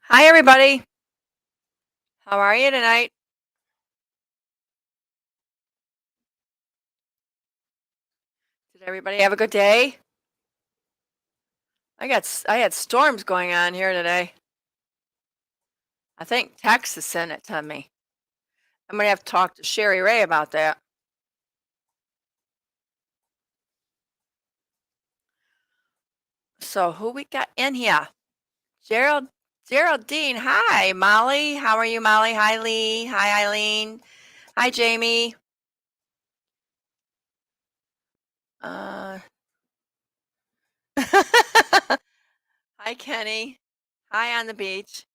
Hi, everybody. How are you tonight? Did everybody have a good day? I had storms going on here today. I think Texas sent it to me. I'm gonna have to talk to Sherry Ray about that. So who we got in here? Gerald Geraldine. Hi, Molly. How are you, Molly? Hi, Lee. Hi, Eileen. Hi, Jamie. Uh, hi, Kenny. Hi, on the beach.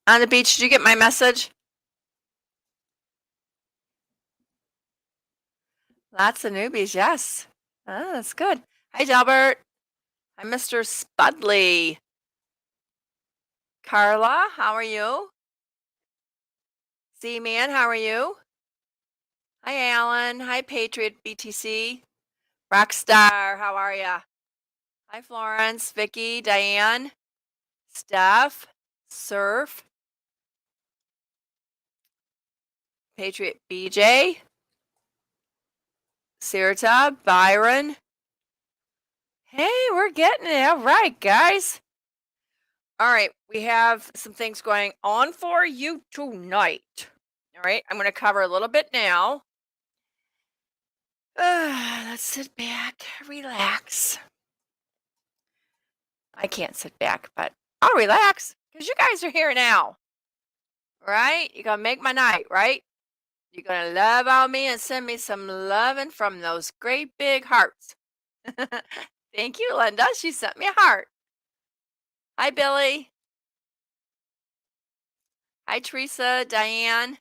On the beach. Did you get my message? Lots of newbies. Yes. Oh, that's good. Hi, Delbert. Hi, Mr. Spudley. Carla, how are you? Z-Man, how are you? Hi, Alan. Hi, Patriot BTC. Rockstar, how are ya? Hi, Florence, Vicky, Diane, Steph, Surf, Patriot BJ, Sirta, Byron. Hey, we're getting it. All right, guys. All right, we have some things going on for you tonight. All right, I'm going to cover a little bit now. Let's sit back, relax. I can't sit back, but I'll relax because you guys are here now, right? You're gonna make my night, right? You're gonna love on me and send me some loving from those great big hearts. Thank you, Linda. She sent me a heart. Hi, Billy. Hi, Teresa, Diane.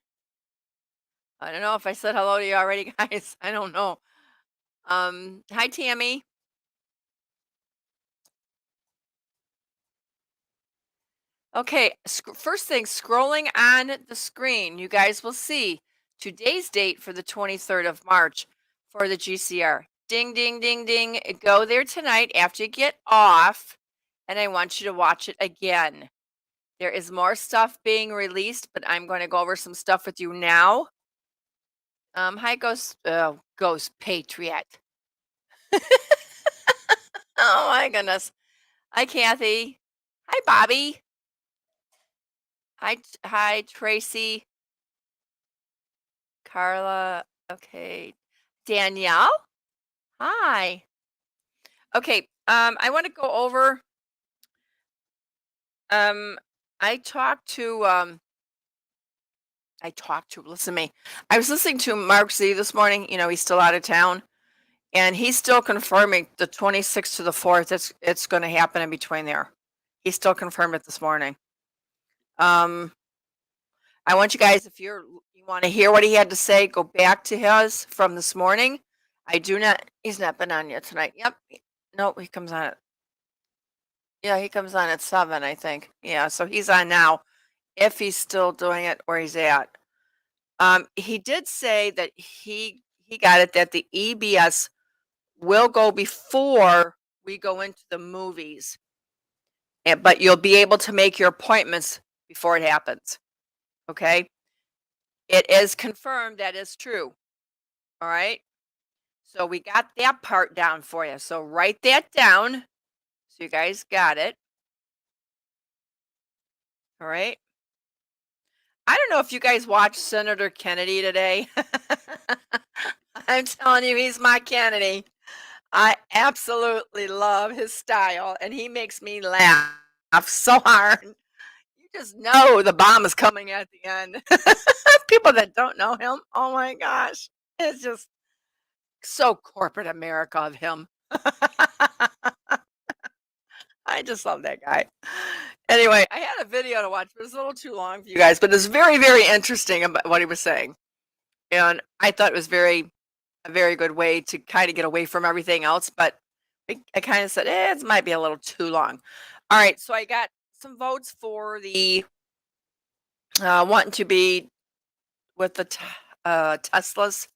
I don't know if I said hello to you already, guys. I don't know. Hi, Tammy. Okay, first thing, scrolling on the screen, you guys will see today's date for the 23rd of March for the GCR. Ding, ding, ding, ding. Go there tonight after you get off, and I want you to watch it again. There is more stuff being released, but I'm going to go over some stuff with you now. Hi, Ghost Patriot. Oh my goodness. Hi, Kathy. Hi, Bobby. Hi, Tracy. Carla, okay. Danielle? Hi. Okay, I wanna go over, um, I talked to, listen to me. I was listening to Mark Z this morning, he's still out of town, and he's still confirming the 26th to the 4th, it's gonna happen in between there. He still confirmed it this morning. Um, I want you guys, if you wanna hear what he had to say, go back to his from this morning. He's not been on yet tonight. Yep. No, he comes on at yeah, he comes on at 7, I think. Yeah, so he's on now, if he's still doing it where he's at. He did say that he got it that the EBS will go before we go into the movies, but you'll be able to make your appointments before it happens, okay? It is confirmed that is true, alright? So we got that part down for you, so write that down, so you guys got it, alright? I don't know if you guys watched Senator Kennedy today. I'm telling you, he's my Kennedy. I absolutely love his style, and he makes me laugh so hard. You just know the bomb is coming at the end. People that don't know him, oh my gosh, it's just so corporate America of him. I just love that guy. Anyway, I had a video to watch, but it was a little too long for you guys, but it's very, very interesting about what he was saying. And I thought it was a very good way to kinda get away from everything else, but I kinda said, it might be a little too long." Alright, so I got some votes for the, wanting to be with the Teslas.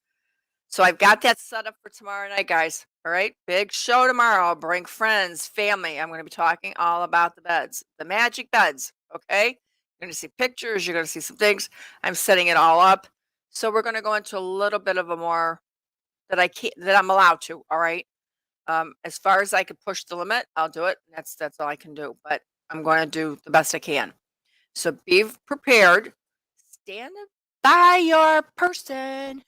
So I've got that set up for tomorrow night, guys. All right. Big show tomorrow. Bring friends, family. I'm going to be talking all about the beds, the magic beds. Okay. You're going to see pictures. You're going to see some things. I'm setting it all up. So we're going to go into a little bit of a more that I can't, that I'm allowed to. All right. As far as I can push the limit, I'll do it. That's all I can do. But I'm going to do the best I can. So be prepared. Stand by your person.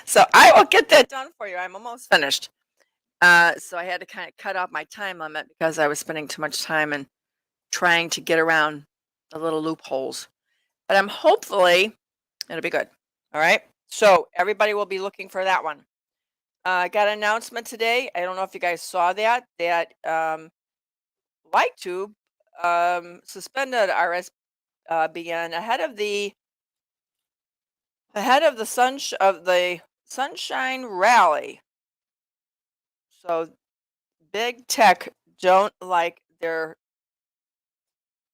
So I will get that done for you. I'm almost finished. So I had to kind of cut off my time limit because I was spending too much time and trying to get around the little loopholes. But I'm hopefully it'll be good. All right. So everybody will be looking for that one. I got an announcement today. I don't know if you guys saw that. That LightTube suspended RSBN ahead of the Sunshine Rally. So big tech don't like their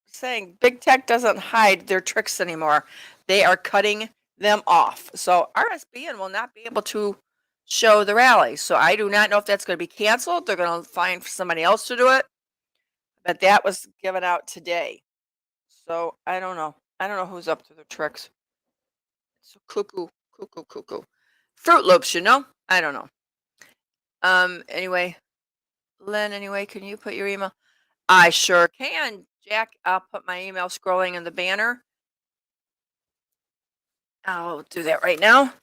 saying big tech doesn't hide their tricks anymore. They are cutting them off. So RSBN will not be able to show the rally. So I do not know if that's going to be canceled. They're going to find somebody else to do it. But that was given out today. So I don't know. I don't know who's up to their tricks. So cuckoo, cuckoo, cuckoo. Fruit Loops, you know? I don't know. Anyway, Lynn, anyway, can you put your email? I sure can, Jack. I'll put my email scrolling in the banner. I'll do that right now.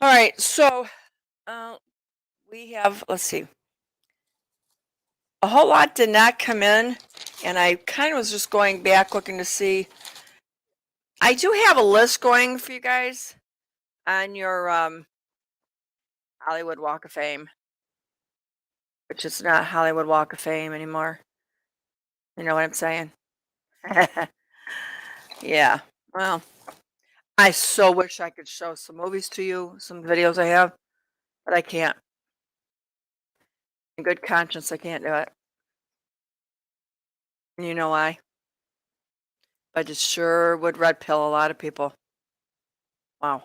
All right, so we have, let's see, a whole lot did not come in, and I kind of was just going back looking to see. I do have a list going for you guys on your Hollywood Walk of Fame, which is not Hollywood Walk of Fame anymore. You know what I'm saying? Yeah. Well, I so wish I could show some movies to you, some videos I have, but I can't. In good conscience, I can't do it. And you know why? But it sure would red pill a lot of people. Wow.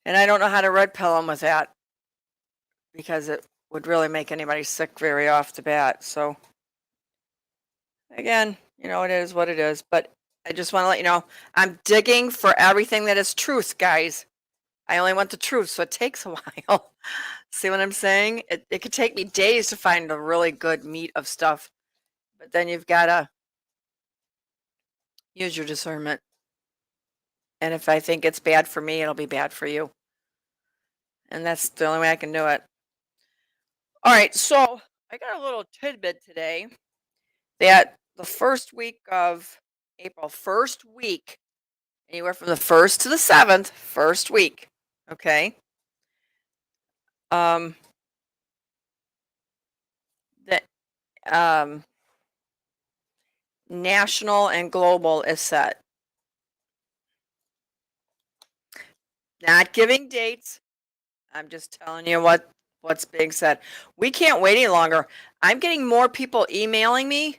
And I don't know how to red pill them with that because it would really make anybody sick very off the bat. So again, you know, it is what it is. But I just want to let you know I'm digging for everything that is truth, guys. I only want the truth, so it takes a while. See what I'm saying? It could take me days to find a really good meat of stuff. But then you've got to use your discernment. And if I think it's bad for me, it'll be bad for you. And that's the only way I can do it. All right, so I got a little tidbit today that the first week of April, first week, anywhere from the 1st to the 7th, first week, okay? The national and global is set. Not giving dates. I'm just telling you what's being said. We can't wait any longer. I'm getting more people emailing me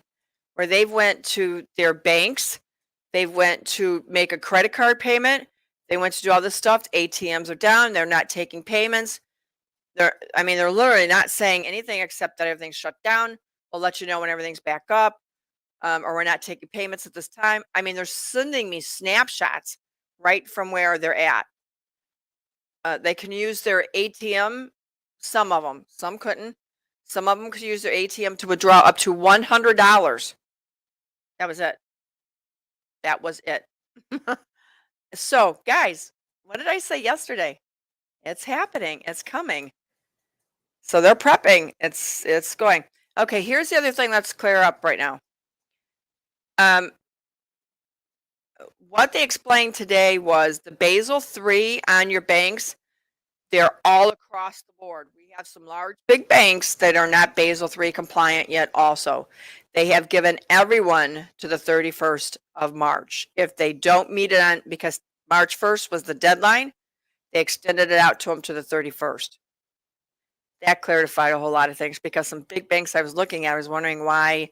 where they've went to their banks, they've went to make a credit card payment, they went to do all this stuff. The ATMs are down, they're not taking payments. They're literally not saying anything except that everything's shut down. We'll let you know when everything's back up, or we're not taking payments at this time. I mean, they're sending me snapshots right from where they're at. They can use their ATM. Some of them, some couldn't. Some of them could use their ATM to withdraw up to $100. That was it. That was it. So, guys, what did I say yesterday? It's happening. It's coming. So they're prepping. It's going. Okay, here's the other thing let's clear up right now. What they explained today was the Basel III on your banks, they're all across the board. We have some large, big banks that are not Basel III compliant yet also. They have given everyone to the 31st of March. If they don't meet it on, because March 1st was the deadline, they extended it out to them to the 31st. That clarified a whole lot of things because some big banks I was looking at, I was wondering why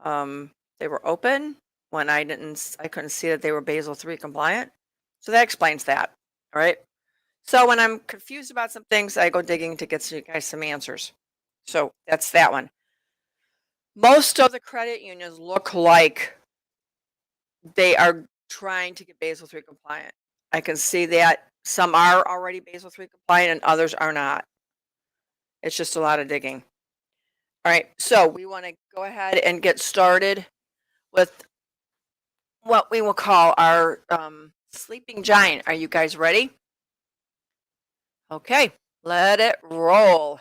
they were open when I couldn't see that they were Basel III compliant. So that explains that. All right. So when I'm confused about some things, I go digging to get you guys some answers. So that's that one. Most of the credit unions look like they are trying to get Basel III compliant. I can see that some are already Basel III compliant and others are not. It's just a lot of digging. All right, so we want to go ahead and get started with what we will call our sleeping giant. Are you guys ready? Okay, let it roll.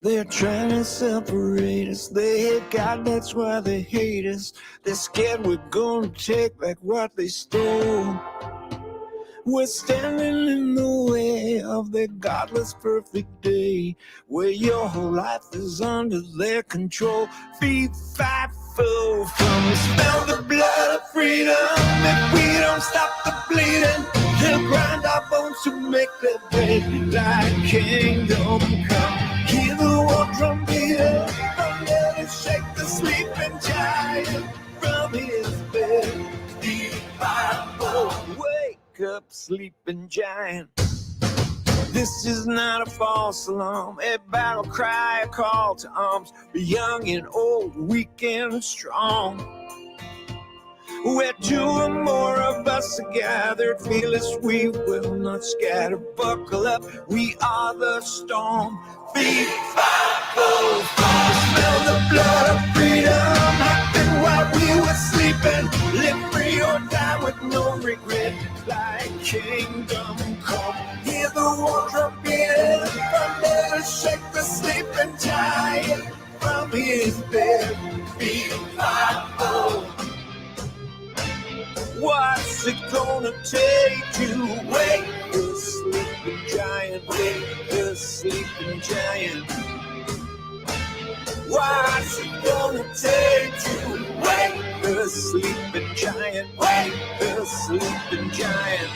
They're trying to separate us. They hate God, that's why they hate us. They're scared we're gonna take back what they stole. We're standing in the way of their godless perfect day, where your whole life is under their control. Feed, fight, foe, from smell the blood of freedom. If we don't stop the bleeding, they'll grind our bones to make their bread. Thy kingdom come. Hear the war drum beating, thunder to shake the sleeping giant from his bed. Feed, fight, foe, wake up, sleeping giant. This is not a false alarm, a battle cry, a call to arms. Young and old, weak and strong. Where two or more of us are gathered, fearless, we will not scatter. Buckle up, we are the storm. Feed, fight, foe, smell the blood of freedom. Happened while we were sleeping. Live free or die with no regret. Thy kingdom come. Hear the war drum beating, thunder shake the sleeping giant from his bed. Feed, fight, foe. What's it gonna take to wake the sleeping giant? Wake the sleeping giant. What's it gonna take to wake the sleeping giant? Wake the sleeping giant.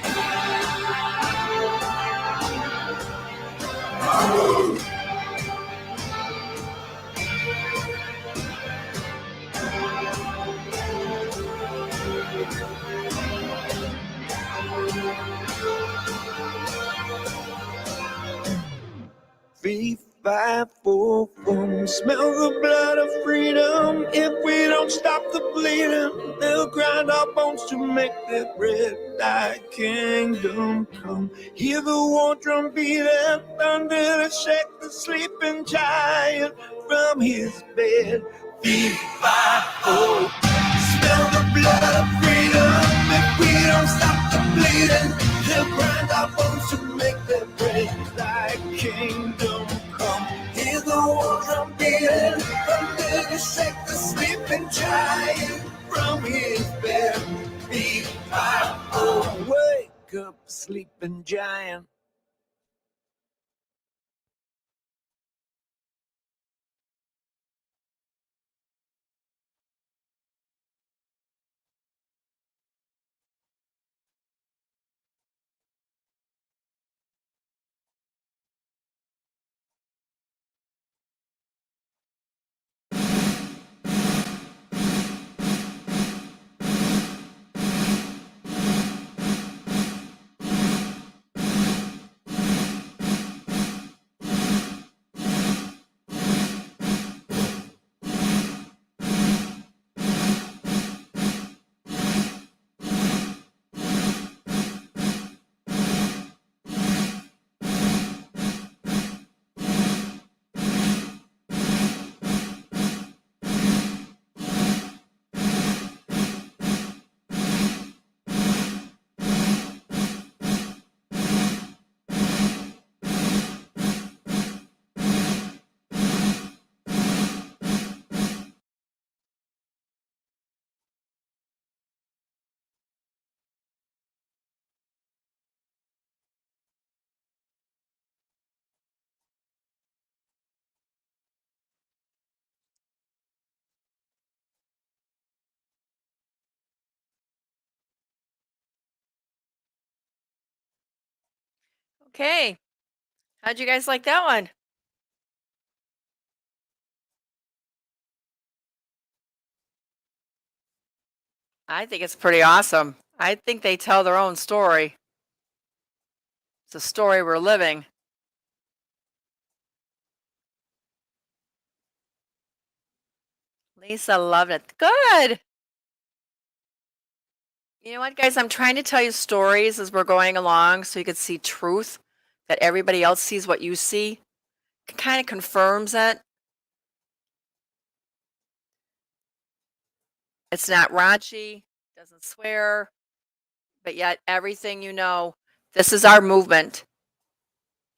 Feed, fight, four, one. Smell the blood of freedom. If we don't stop the bleeding, they'll grind our bones to make their bread. Thy kingdom come. Hear the war drum beating, thunder to shake the sleeping giant from his bed. Feed, fight, four. Smell the blood of freedom. If we don't stop the bleeding, they'll grind our bones to make their bread. Thy kingdom come. Hear the war drum beating, thunder to shake the sleeping giant from his bed. Feed, fight, foe, wake up, sleeping giant. Okay. How'd you guys like that one? I think it's pretty awesome. I think they tell their own story. It's a story we're living. Lisa loved it. Good. You know what, guys? I'm trying to tell you stories as we're going along so you can see truth that everybody else sees what you see. It kind of confirms it. It's not raunchy, doesn't swear, but yet everything you know, this is our movement.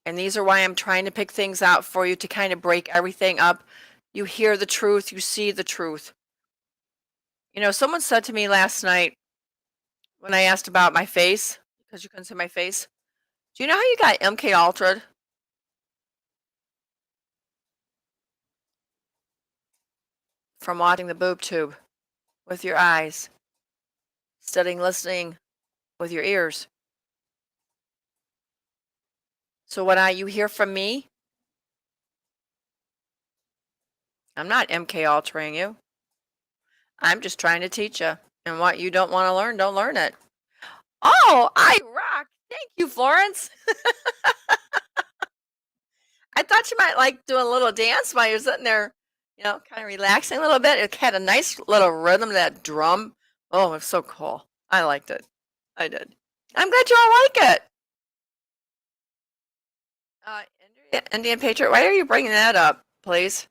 And these are why I'm trying to pick things out for you to kind of break everything up. You hear the truth, you see the truth. You know, someone said to me last night when I asked about my face, because you couldn't see my face, do you know how you got MK Ultra? From watching the boob tube with your eyes, studying, listening with your ears. So what you hear from me, I'm not MK Ultraing you. I'm just trying to teach you. And what you don't want to learn, don't learn it. Oh, I rock. Thank you, Florence. I thought you might like do a little dance while you're sitting there, kind of relaxing a little bit. It had a nice little rhythm, that drum. Oh, it's so cool. I liked it. I did. I'm glad you all like it. Indian Patriot, why are you bringing that up, please?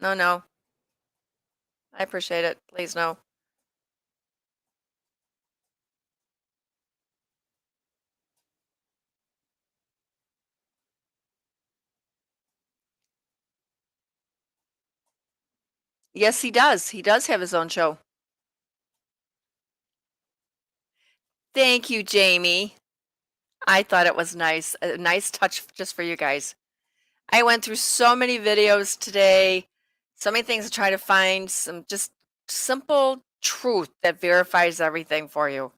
No, no. I appreciate it. Please, no. Yes, he does. He does have his own show. Thank you, Jamie. I thought it was nice. A nice touch just for you guys. I went through so many videos today, so many things to try to find some just simple truth that verifies everything for you.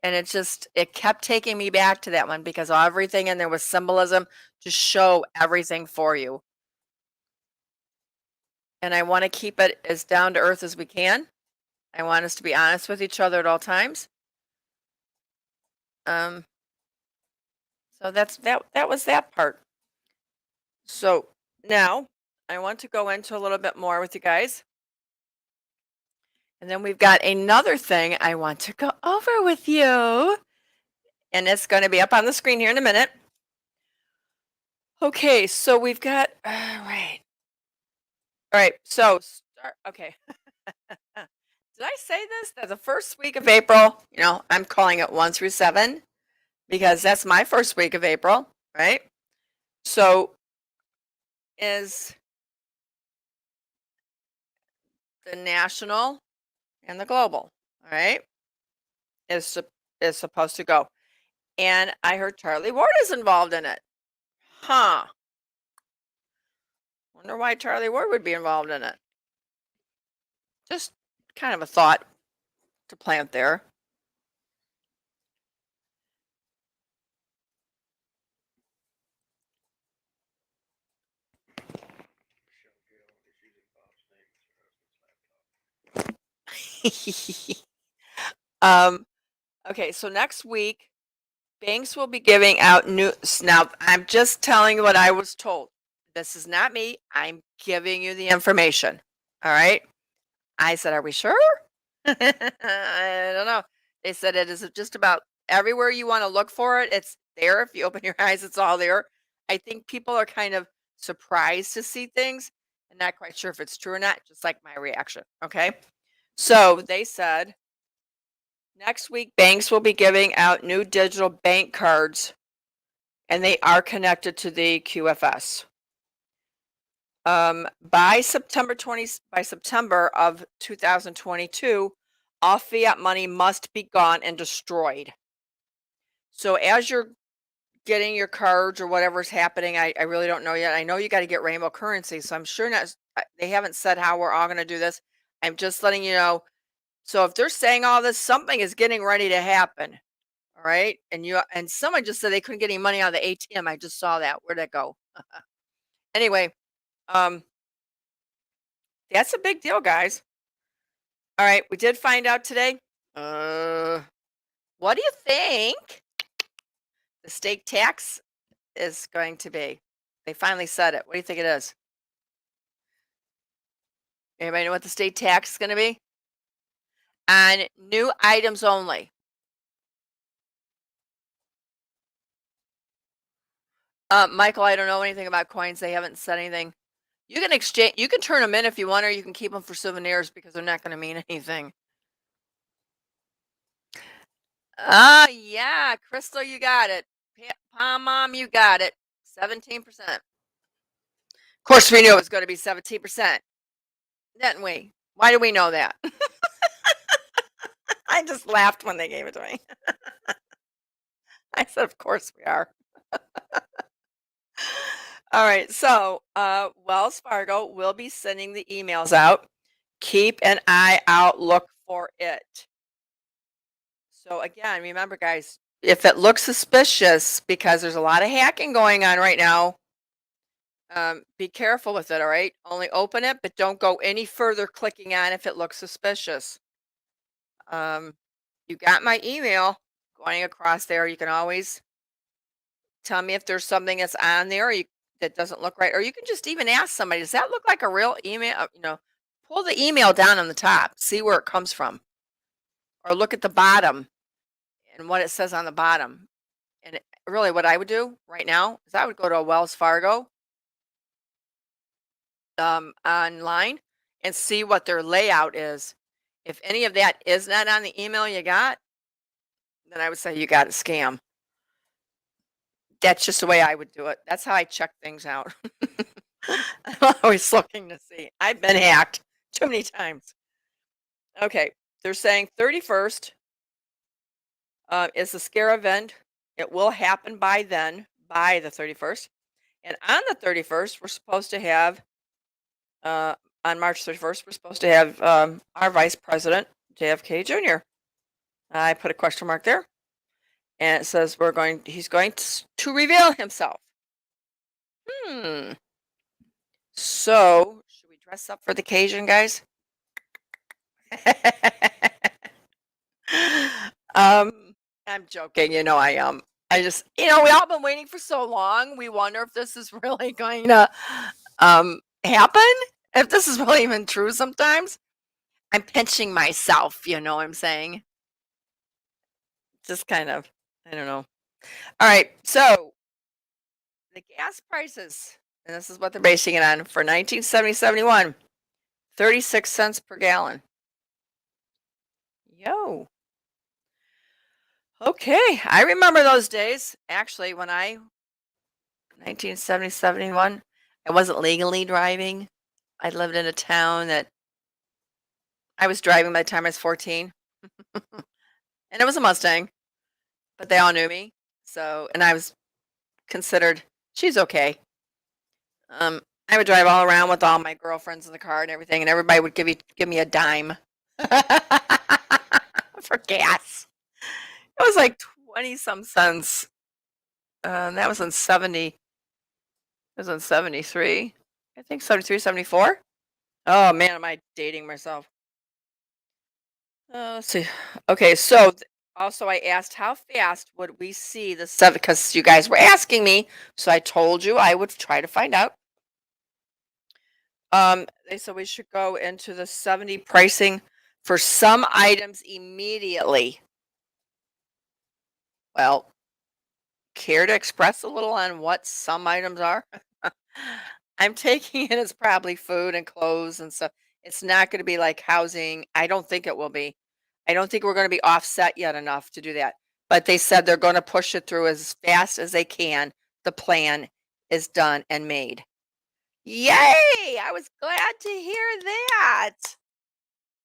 And it kept taking me back to that one because everything in there was symbolism to show everything for you. And I want to keep it as down to earth as we can. I want us to be honest with each other at all times. Um, so that was that part. So now I want to go into a little bit more with you guys. And then we've got another thing I want to go over with you. And it's going to be up on the screen here in a minute. Okay, so we've got, all right. All right, so start, okay. Did I say this? That the first week of April, I'm calling it 1 through 7 because that's my first week of April, right? So is the national and the global, all right, is supposed to go. And I heard Charlie Ward is involved in it. Huh. Wonder why Charlie Ward would be involved in it. Just kind of a thought to plant there. um, okay, so next week, banks will be giving out new. Now, I'm just telling you what I was told. This is not me. I'm giving you the information. All right. I said, "Are we sure?" I don't know. They said it is just about everywhere you want to look for it. It's there. If you open your eyes, it's all there. I think people are kind of surprised to see things and not quite sure if it's true or not, just like my reaction. Okay. So they said next week, banks will be giving out new digital bank cards and they are connected to the QFS. By September of 2022, all fiat money must be gone and destroyed. So as you're getting your cards or whatever's happening, I really don't know yet. I know you got to get rainbow currency, so I'm sure not. They haven't said how we're all going to do this. I'm just letting you know. So if they're saying all this, something is getting ready to happen. All right. And someone just said they couldn't get any money out of the ATM. I just saw that. Where'd that go? Anyway, um, that's a big deal, guys. All right, we did find out today. What do you think the state tax is going to be? They finally said it. What do you think it is? Anybody know what the state tax is going to be? On new items only. Michael, I don't know anything about coins. They haven't said anything. You can exchange. You can turn them in if you want, or you can keep them for souvenirs because they're not going to mean anything. Yeah, Crystal, you got it. Palm Mom, you got it. 17%. Of course, we knew it was going to be 17%, didn't we? Why do we know that? I just laughed when they gave it to me. I said, of course we are. All right, so Wells Fargo will be sending the emails out. Keep an eye out, look for it. So again, remember guys, if it looks suspicious, because there's a lot of hacking going on right now, be careful with it, all right? Only open it, but don't go any further clicking on if it looks suspicious. You got my email going across there. You can always tell me if there's something that's on there that doesn't look right, or you can just even ask somebody, does that look like a real email? Pull the email down on the top, see where it comes from, or look at the bottom and what it says on the bottom. And really what I would do right now is I would go to a Wells Fargo online and see what their layout is. If any of that is not on the email you got, then I would say you got a scam. That's just the way I would do it. That's how I check things out. I'm always looking to see. I've been hacked too many times. Okay, they're saying 31st is the scare event. It will happen by then, by the 31st. And on the 31st, we're supposed to have, on March 31st, we're supposed to have our Vice President, JFK Jr. I put a question mark there. And it says he's going to reveal himself. So, should we dress up for the occasion, guys? I'm joking, I am. I just, we all been waiting for so long. We wonder if this is really going to happen. If this is really even true sometimes. I'm pinching myself, you know what I'm saying? Just kind of, I don't know. All right, so the gas prices, and this is what they're basing it on, for 1970-71, 36 cents per gallon. Yo. Okay, I remember those days. Actually, 1970-71, I wasn't legally driving. I lived in a town that I was driving by the time I was 14. And it was a Mustang, but they all knew me. So, and I was considered, she's okay. I would drive all around with all my girlfriends in the car and everything, and everybody would give me a dime for gas. It was like 20 some cents. And that was in 70. It was in 73. I think 73, 74. Oh man, am I dating myself? Let's see. Okay, so also I asked how fast would we see the 7, because you guys were asking me, so I told you I would try to find out. They said we should go into the 70 pricing for some items immediately. Well, care to express a little on what some items are? I'm taking it as probably food and clothes and stuff. It's not going to be like housing. I don't think it will be. I don't think we're going to be offset yet enough to do that. But they said they're going to push it through as fast as they can. The plan is done and made. Yay! I was glad to hear that.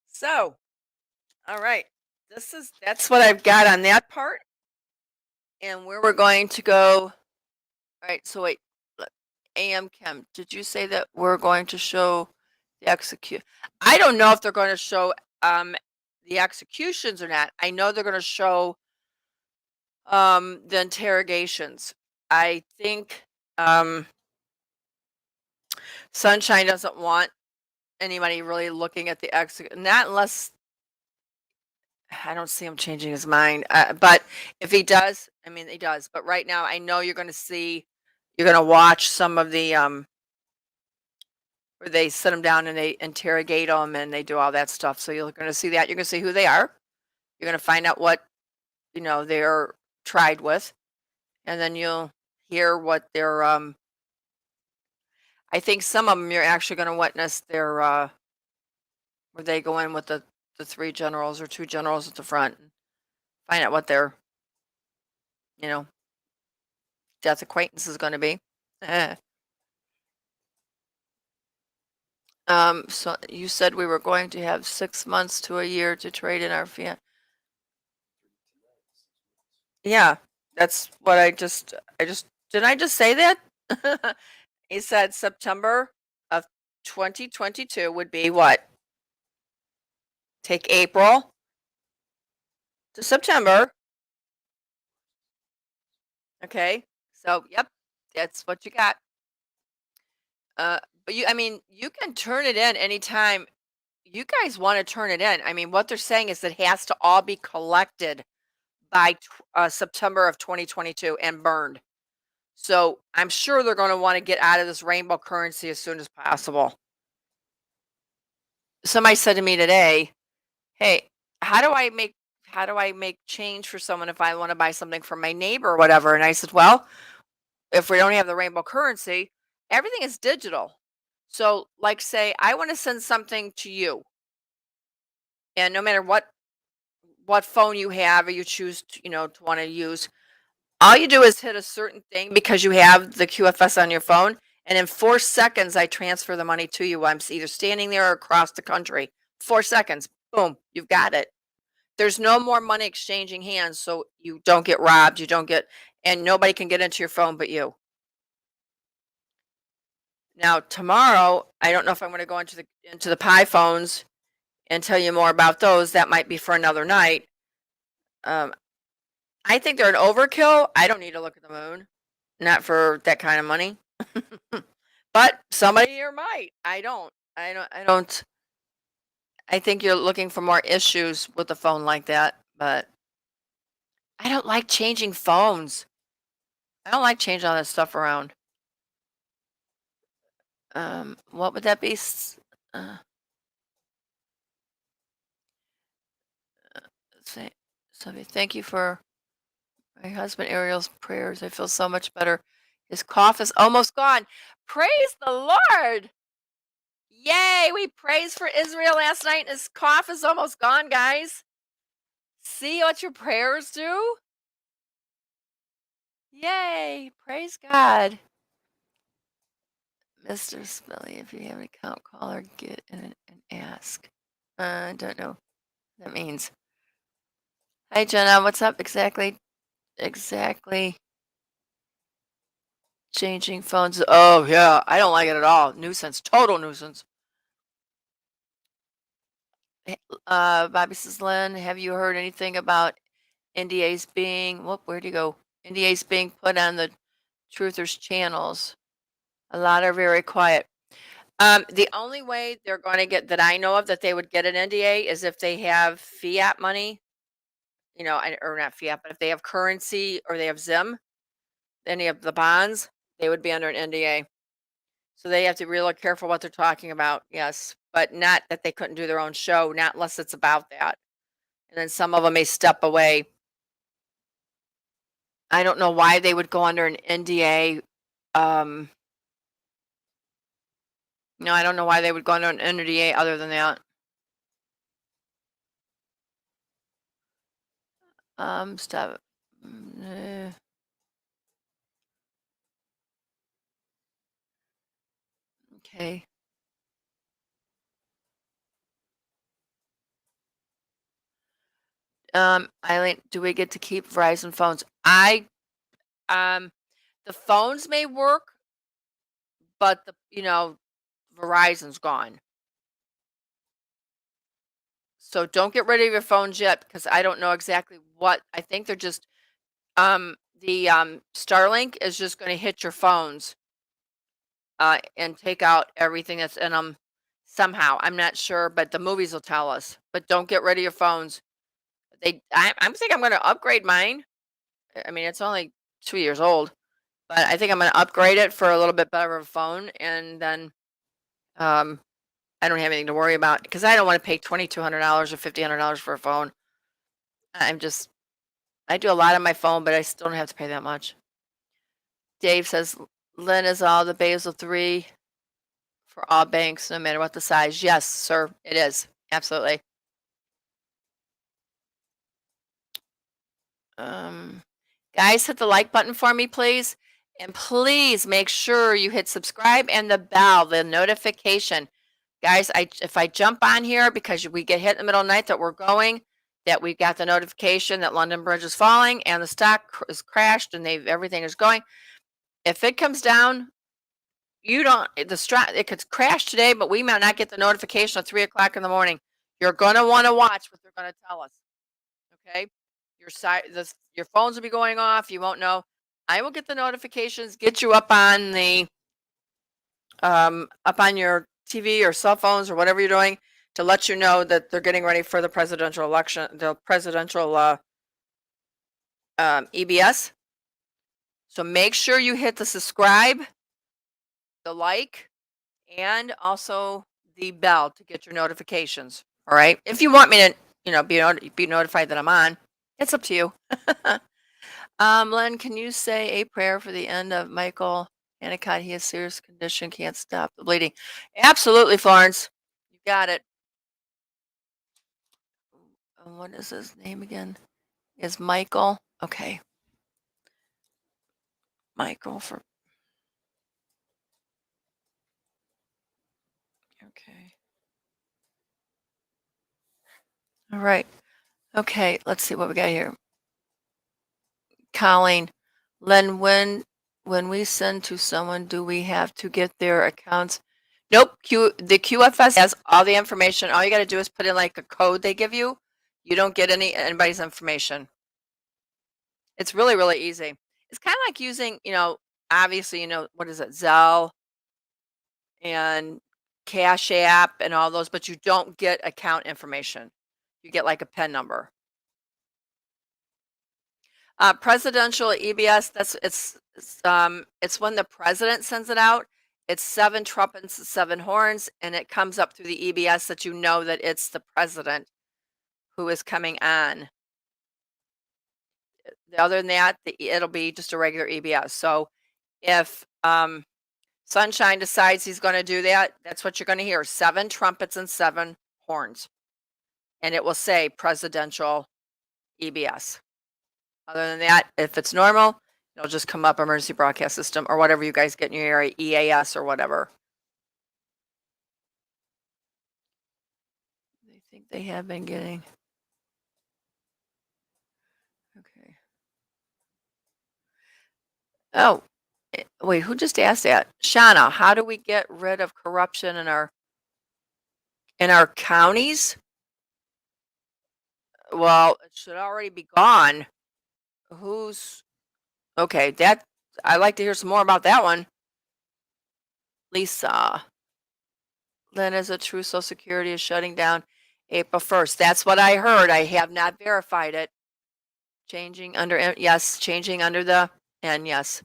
So, all right. That's what I've got on that part. And where we're going to go. All right, so wait. AM Chem, did you say that we're going to show the execute? I don't know if they're going to show the executions or not. I know they're going to show The interrogations. I think Sunshine doesn't want anybody really looking at the not unless I don't see him changing his mind. But if he does, I mean, he does. But right now, I know you're going to watch some of the where they sit them down and they interrogate them and they do all that stuff. So you're going to see that. You're going to see who they are. You're going to find out what they're tried with, and then you'll hear what their I think some of them you're actually going to witness their where they go in with the three generals or two generals at the front and find out what their you know death acquaintance is going to be. So you said we were going to have 6 months to a year to trade in our fiat. Yeah, that's what did I just say that? He said September of 2022 would be what? Take April to September. Okay. So, yep, that's what you got. But I mean, you can turn it in anytime you guys want to turn it in. I mean, what they're saying is it has to all be collected by September of 2022 and burned. So I'm sure they're going to want to get out of this rainbow currency as soon as possible. Somebody said to me today, "Hey, how do I make change for someone if I want to buy something from my neighbor or whatever?" And I said, "Well, if we don't have the rainbow currency, everything is digital. So, like, say I want to send something to you, and no matter what phone you have or you choose to want to use, all you do is hit a certain thing because you have the QFS on your phone, and in 4 seconds I transfer the money to you. I'm either standing there or across the country. 4 seconds, boom, you've got it. There's no more money exchanging hands, so you don't get robbed. You don't get, and nobody can get into your phone but you. Now tomorrow, I don't know if I'm going to go into the Pi phones and tell you more about those. That might be for another night. Um, I think they're an overkill. I don't need to look at the moon, not for that kind of money. But somebody here might. I don't. I don't. I don't. I think you're looking for more issues with a phone like that. But I don't like changing phones. I don't like changing all that stuff around. What would that be? Say, Sophie, thank you for my husband Ariel's prayers. I feel so much better. His cough is almost gone. Praise the Lord! Yay! We praised for Israel last night, and his cough is almost gone, guys. See what your prayers do? Yay! Praise God. Mr. Smelly, if you have an account, call or get in and ask. I don't know what that means. Hi, Jenna. What's up? Exactly. Changing phones. Oh, yeah. I don't like it at all. Nuisance. Total nuisance. Bobby says, Lynn, have you heard anything about NDAs being, where'd you go? NDAs being put on the truthers channels? A lot are very quiet. The only way they're going to get that I know of that they would get an NDA is if they have fiat money, or not fiat, but if they have currency or they have Zim, any of the bonds, they would be under an NDA. So they have to be really careful what they're talking about. Yes, but not that they couldn't do their own show, not unless it's about that. And then some of them may step away. I don't know why they would go under an NDA. No, I don't know why they would go under an NDA other than that. Stop. Okay. Eileen, do we get to keep Verizon phones? The phones may work, but Verizon's gone. So don't get rid of your phones yet because I don't know exactly what. I think they're just The Starlink is just going to hit your phones and take out everything that's in them somehow. I'm not sure, but the movies will tell us. But don't get rid of your phones. I'm thinking I'm going to upgrade mine. I mean, it's only 2 years old, but I think I'm going to upgrade it for a little bit better of a phone, and then um, I don't have anything to worry about because I don't want to pay $2,200 or $1,500 for a phone. I'm just I do a lot on my phone, but I still don't have to pay that much. Dave says Lynn is all the Basel III for all banks, no matter what the size. Yes, sir, it is. Absolutely. Guys, hit the like button for me, please. And please make sure you hit subscribe and the bell, the notification. Guys, if I jump on here because we get hit in the middle of the night that we're going, that we got the notification that London Bridge is falling and the stock is crashed and everything is going. If it comes down, it could crash today, but we might not get the notification at 3 o'clock in the morning. You're gonna want to watch what they're gonna tell us. Okay, your phones will be going off. You won't know. I will get the notifications, get you up on your TV or cell phones or whatever you're doing to let you know that they're getting ready for the presidential election, the presidential EBS. So make sure you hit the subscribe, the like, and also the bell to get your notifications. All right. If you want me to, be notified that I'm on, it's up to you. Len, can you say a prayer for the end of Michael Hannicott? He has serious condition, can't stop the bleeding. Absolutely, Florence. You got it. What is his name again? Is Michael? Okay. Michael for. Okay. All right. Okay. Let's see what we got here. Colleen, Len, when we send to someone, do we have to get their accounts? Nope. The QFS has all the information. All you got to do is put in like a code they give you. You don't get anybody's information. It's really, really easy. It's kind of like using, obviously, what is it, Zelle and Cash App and all those, but you don't get account information. You get like a PIN number. Presidential EBS, it's when the president sends it out. It's 7 trumpets, 7 horns, and it comes up through the EBS that you know that it's the president who is coming on. Other than that, it'll be just a regular EBS. So if Sunshine decides he's going to do that, that's what you're going to hear: 7 trumpets and 7 horns, and it will say presidential EBS. Other than that, if it's normal, it'll just come up emergency broadcast system or whatever you guys get in your area, EAS or whatever. They think they have been getting. Okay. Oh, wait, who just asked that? Shauna, how do we get rid of corruption in our counties? Well, it should already be gone. Okay, I'd like to hear some more about that one. Lisa. Lynn, is it true Social Security is shutting down April 1st? That's what I heard. I have not verified it. Changing under the N, yes.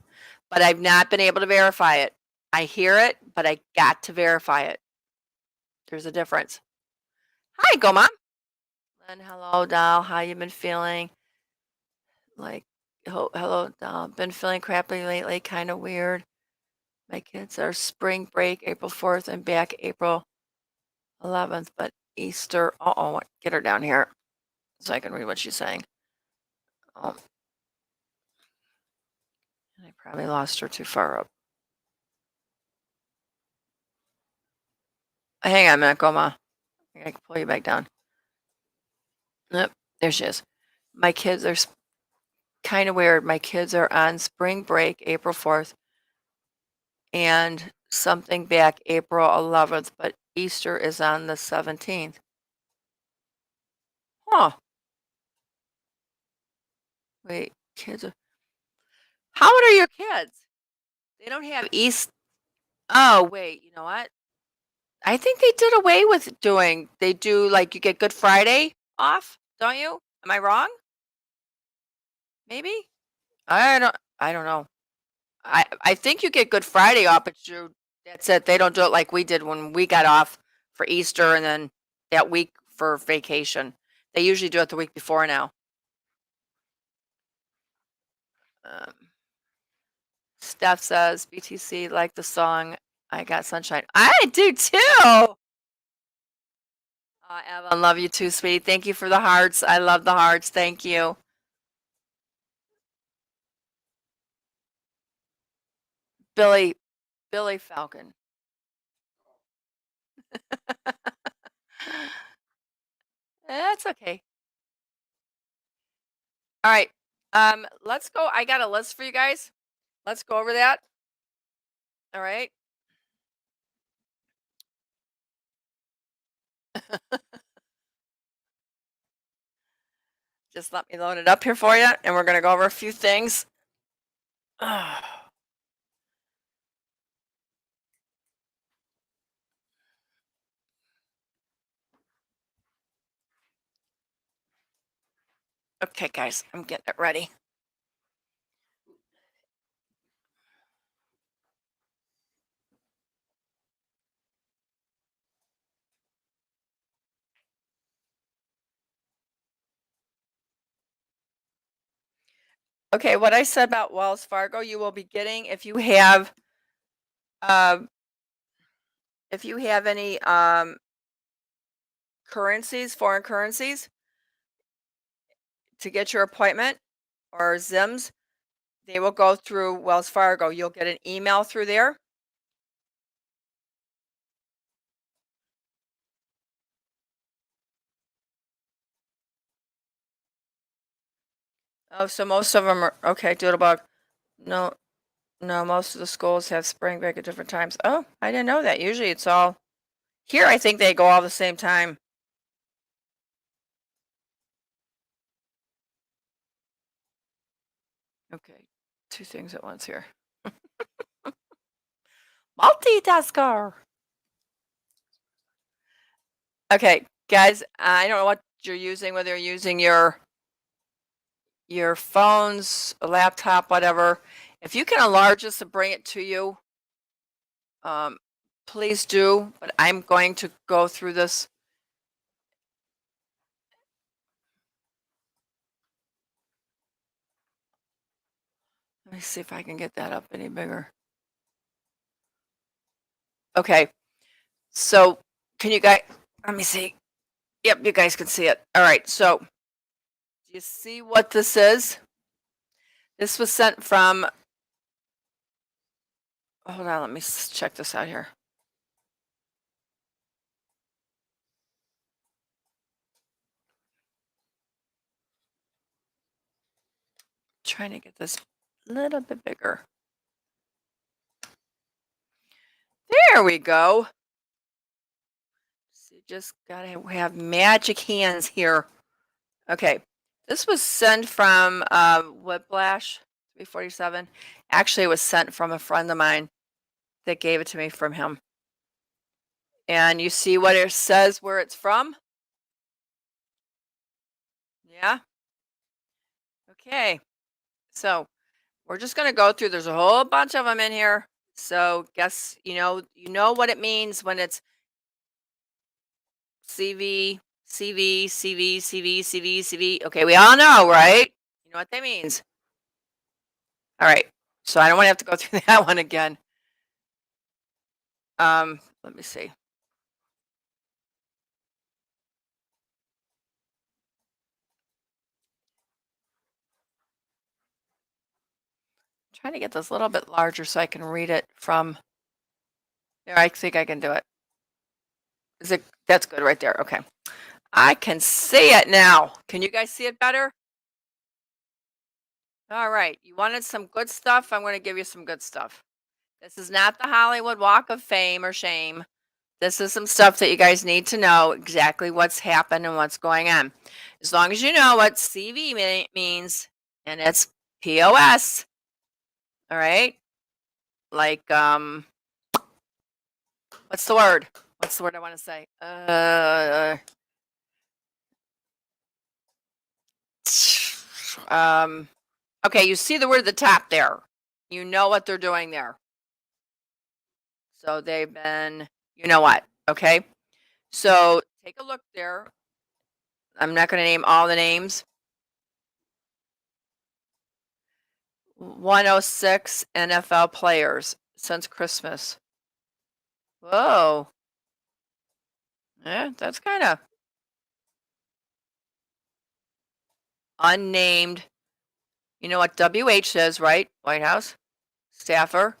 But I've not been able to verify it. I hear it, but I got to verify it. There's a difference. Hi, Go Mom. Lynn, hello, doll. How you been feeling? Hello, doll. Been feeling crappy lately, kind of weird. My kids are spring break April 4th and back April 11th, but Easter. Get her down here so I can read what she's saying. Oh, and I probably lost her too far up. Hang on a minute, Goma. I can pull you back down. Yep, there she is. My kids are kind of weird. My kids are on spring break April 4th and something back April 11th, but Easter is on the 17th. Huh. Wait, kids are. How old are your kids? They don't have East. Oh, wait, you know what? I think they did away with doing, they do like you get Good Friday off, don't you? Am I wrong? Maybe? I don't know. I think you get Good Friday off, but that's it. They don't do it like we did when we got off for Easter and then that week for vacation. They usually do it the week before now. Um, Steph says BTC like the song I Got Sunshine. I do too. Evan, love you too, sweetie. Thank you for the hearts. I love the hearts. Thank you. Billy Falcon. That's okay. All right. Let's go. I got a list for you guys. Let's go over that. All right. Just let me load it up here for you, and we're going to go over a few things. Okay, guys, I'm getting it ready. Okay, what I said about Wells Fargo, you will be getting um, if you have any currencies, foreign currencies, to get your appointment or Zims, they will go through Wells Fargo. You'll get an email through there. Oh, so most of them are okay. Doodlebug. No, no, most of the schools have spring break at different times. Oh, I didn't know that. Usually it's all here. I think they go all the same time. Okay, two things at once here. Multitasker. Okay, guys, I don't know what you're using, whether you're using your phones, a laptop, whatever. If you can enlarge this and bring it to you, please do. But I'm going to go through this. Let me see if I can get that up any bigger. Okay, so can you guys, let me see. Yep, you guys can see it. All right, so do you see what this is? This was sent from, hold on, let me check this out here. Trying to get this a little bit bigger. There we go. So you just gotta have magic hands here. Okay, this was sent from Whiplash 347. Actually, it was sent from a friend of mine that gave it to me from him. And you see what it says where it's from? Yeah. Okay. So we're just gonna go through. There's a whole bunch of them in here. So guess you know what it means when it's CV, CV, CV, CV, CV, CV. Okay, we all know, right? You know what that means. All right. So I don't want to have to go through that one again. Let me see. Trying to get this a little bit larger so I can read it from there. I think I can do it. That's good right there. Okay. I can see it now. Can you guys see it better? All right. You wanted some good stuff? I'm going to give you some good stuff. This is not the Hollywood Walk of Fame or Shame. This is some stuff that you guys need to know exactly what's happened and what's going on. As long as you know what CV means, and it's POS, All right. Like, what's the word? What's the word I want to say? Okay, you see the word at the top there. You know what they're doing there. So they've been, you know what? Okay. So take a look there. I'm not going to name all the names. 106 NFL players since Christmas. Whoa. Yeah, that's kind of unnamed. You know what WH says, right? White House staffer.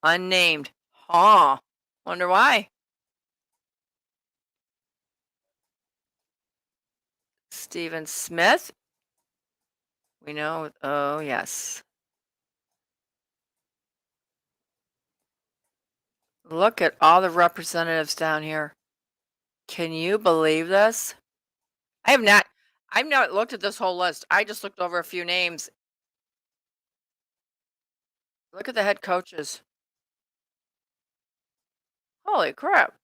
Unnamed. Huh. Wonder why. Stephen Smith. We know. Oh, yes. Look at all the representatives down here. Can you believe this? I've not looked at this whole list. I just looked over a few names. Look at the head coaches. Holy crap.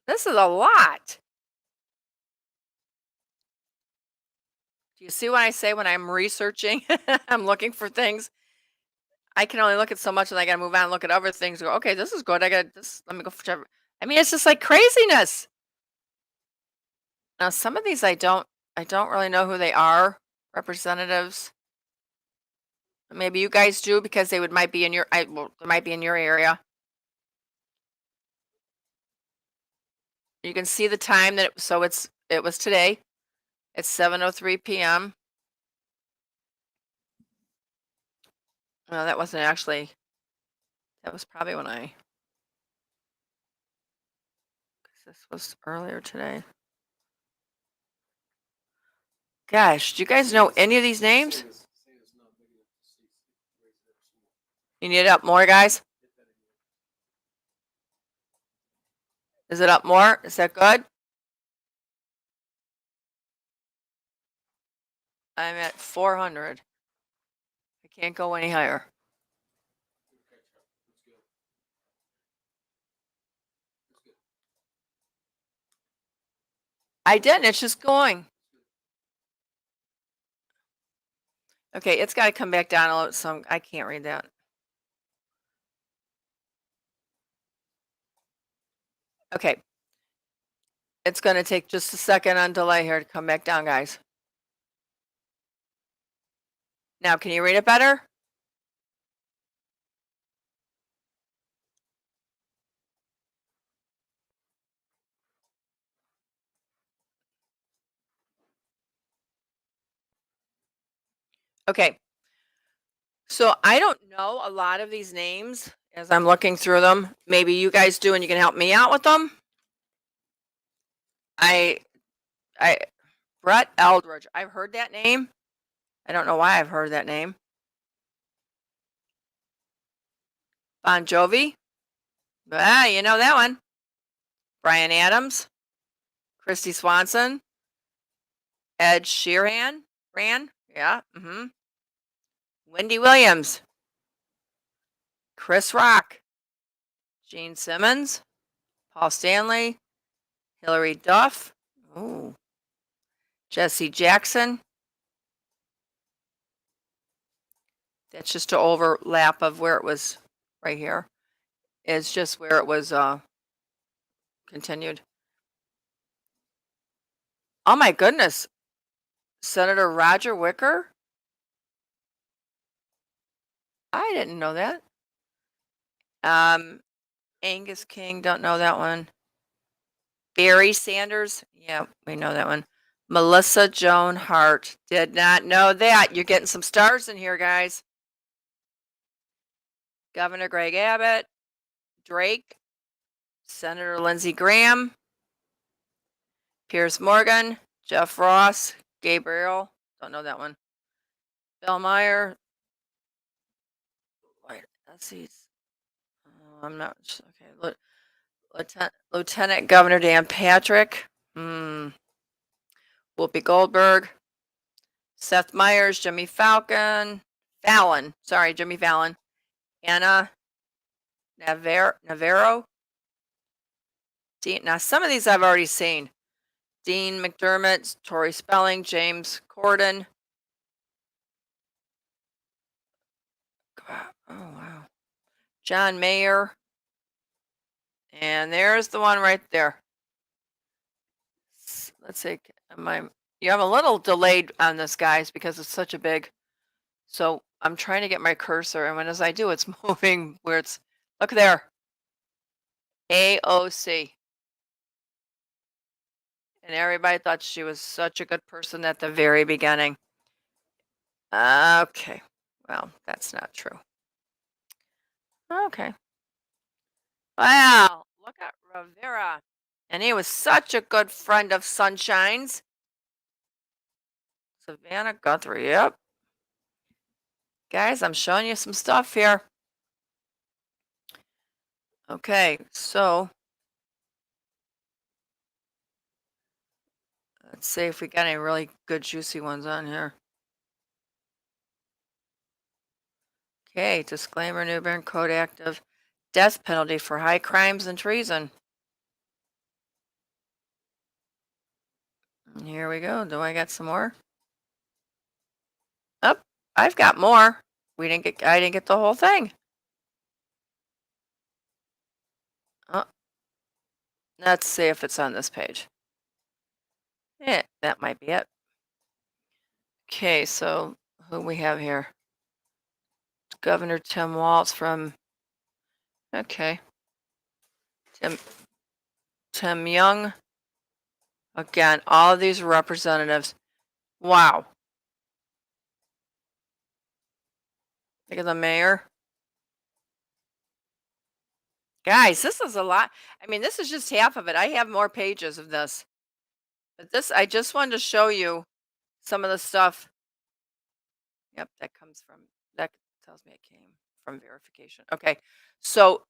This is a lot. Do you see what I say when I'm researching? I'm looking for things. I can only look at so much and I gotta move on and look at other things. Go, okay, this is good. I got this. Let me go for. I mean, it's just like craziness. Now, some of these I don't really know who they are. Representatives. Maybe you guys do because they might be in your. Well, they might be in your area. You can see the time that. It was today. It's 7:03 p.m. No, that wasn't actually. That was probably when I. This was earlier today. Gosh, do you guys know any of these names? You need it up more, guys? Is it up more? Is that good? I'm at 400. I can't go any higher. I didn't. It's just going. Okay, it's got to come back down a little. So I can't read that. Okay. It's going to take just a second on delay here to come back down, guys. Now, can you read it better? Okay. So I don't know a lot of these names as I'm looking through them. Maybe you guys do and you can help me out with them. Brett Eldridge. I've heard that name. I don't know why I've heard that name. Bon Jovi. You know that one. Bryan Adams. Christy Swanson. Ed Sheeran. Yeah. Wendy Williams. Chris Rock. Gene Simmons. Paul Stanley. Hillary Duff. Ooh. Jesse Jackson. That's just an overlap of where it was right here. It's just where it was continued. Oh my goodness. Senator Roger Wicker? I didn't know that. Angus King, don't know that one. Barry Sanders, yeah, we know that one. Melissa Joan Hart, did not know that. You're getting some stars in here, guys. Governor Greg Abbott, Drake, Senator Lindsey Graham, Piers Morgan, Jeff Ross, Gabriel, don't know that one. Bill Meyer. Wait, let's see. I'm not okay. Lieutenant Governor Dan Patrick. Whoopi Goldberg. Seth Meyers, Jimmy Fallon, Fallon. Sorry, Jimmy Fallon. Anna Navarro. Dean, now some of these I've already seen. Dean McDermott, Tori Spelling, James Corden. Oh, wow. John Mayer. And there's the one right there. Let's see. You have a little delayed on this, guys, because it's such a big. So I'm trying to get my cursor, and as I do, it's moving where it's. Look there. AOC. And everybody thought she was such a good person at the very beginning. Okay. Well, that's not true. Okay. Wow. Look at Rivera. And he was such a good friend of Sunshine's. Savannah Guthrie. Yep. Guys, I'm showing you some stuff here. Okay, so let's see if we got any really good juicy ones on here. Okay, disclaimer, Newbern Code active. Death penalty for high crimes and treason. And here we go. Do I got some more? Oh, I've got more. I didn't get the whole thing. Oh, let's see if it's on this page. Yeah, that might be it. Okay, so who we have here? Governor Tim Walz from, okay. Tim Young. Again, all of these representatives. Wow. Look at the mayor. Guys, this is a lot. I mean, this is just half of it. I have more pages of this. But this, I just wanted to show you some of the stuff. Yep, that tells me it came from verification. Okay, so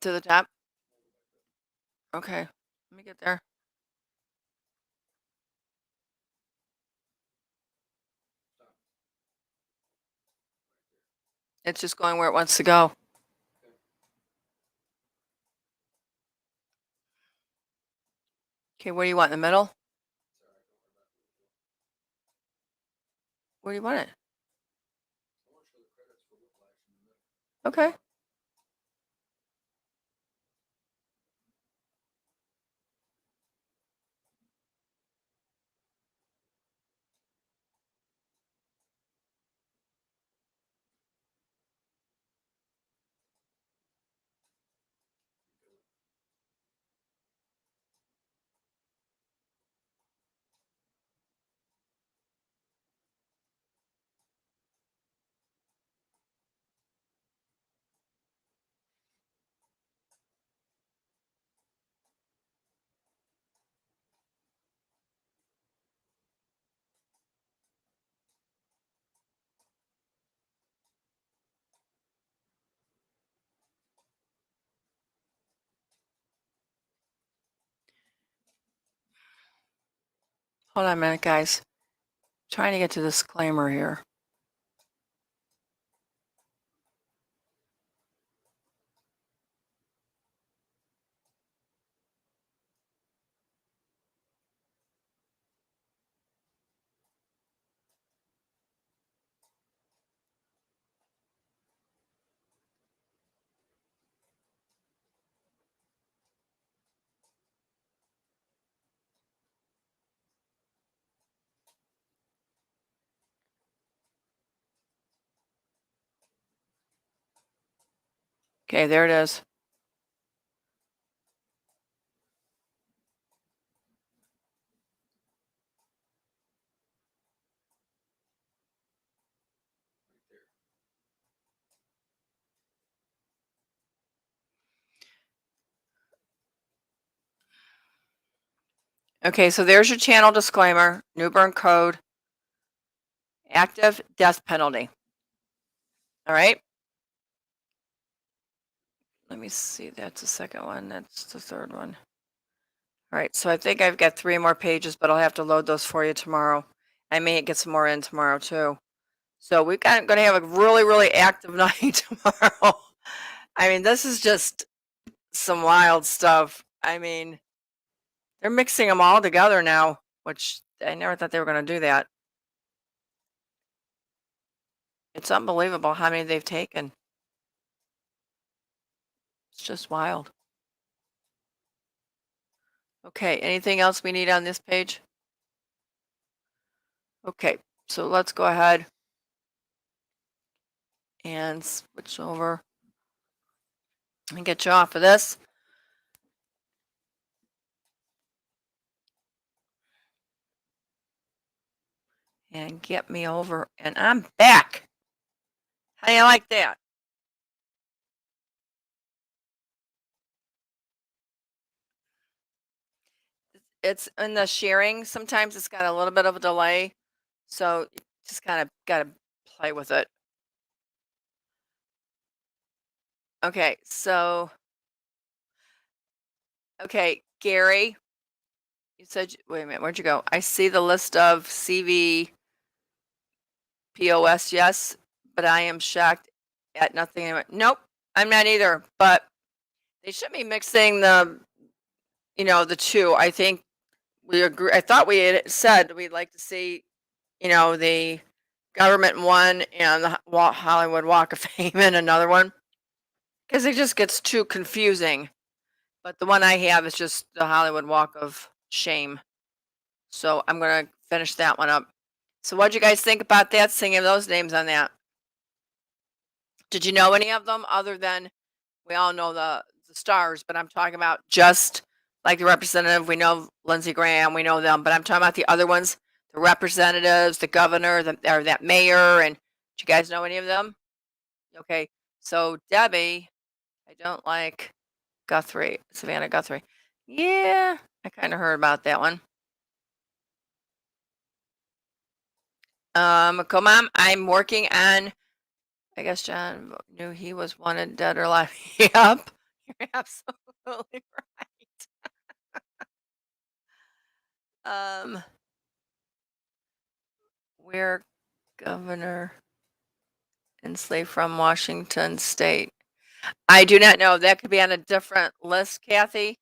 to the top. Okay, let me get there. It's just going where it wants to go. Okay, where do you want? In the middle? Where do you want it? Okay. Hold on a minute, guys. Trying to get to the disclaimer here. Okay, there it is. Okay, so there's your channel disclaimer, Newbern Code, active death penalty. All right. Let me see, that's the second one, that's the third one. All right, so I think I've got 3 more pages, but I'll have to load those for you tomorrow. I may get some more in tomorrow too. So we're going to have a really, really active night tomorrow. I mean, this is just some wild stuff. I mean, they're mixing them all together now, which I never thought they were going to do that. It's unbelievable how many they've taken. It's just wild. Okay, anything else we need on this page? Okay, so let's go ahead and switch over and get you off of this. And get me over, and I'm back. How do you like that? It's in the sharing. Sometimes it's got a little bit of a delay, so you just kind of got to play with it. Okay, so okay, Gary, you said wait a minute, where'd you go? I see the list of CV POS, yes, but I am shocked at nothing. Nope, I'm not either. But they should be mixing the, the two. I think we agree. I thought we had said we'd like to see, the government one and the Hollywood Walk of Fame in another one because it just gets too confusing. But the one I have is just the Hollywood Walk of Shame. So I'm gonna finish that one up. So what'd you guys think about that? Singing those names on that? Did you know any of them other than we all know the stars? But I'm talking about just like the representative. We know Lindsey Graham. We know them. But I'm talking about the other ones, the representatives, the governor, or that mayor. And do you guys know any of them? Okay. So Debbie, I don't like Guthrie, Savannah Guthrie. Yeah, I kind of heard about that one. Come on, I'm working on. I guess John knew he was wanted dead or alive. Yep, you're absolutely right. Where governor enslaved from Washington State. I do not know. That could be on a different list, Kathy.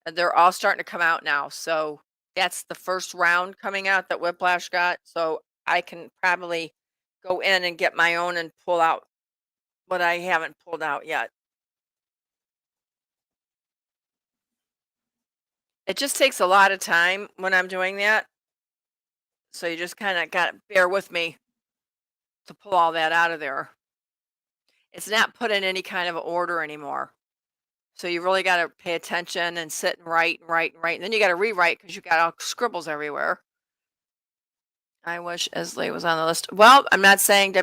And they're all starting to come out now. So that's the first round coming out that Whiplash got. So I can probably go in and get my own and pull out what I haven't pulled out yet. It just takes a lot of time when I'm doing that. So you just kind of got to bear with me to pull all that out of there. It's not put in any kind of order anymore. So you really got to pay attention and sit and write and write and write. And then you got to rewrite because you got all scribbles everywhere. I wish Esley was on the list. Well, I'm not saying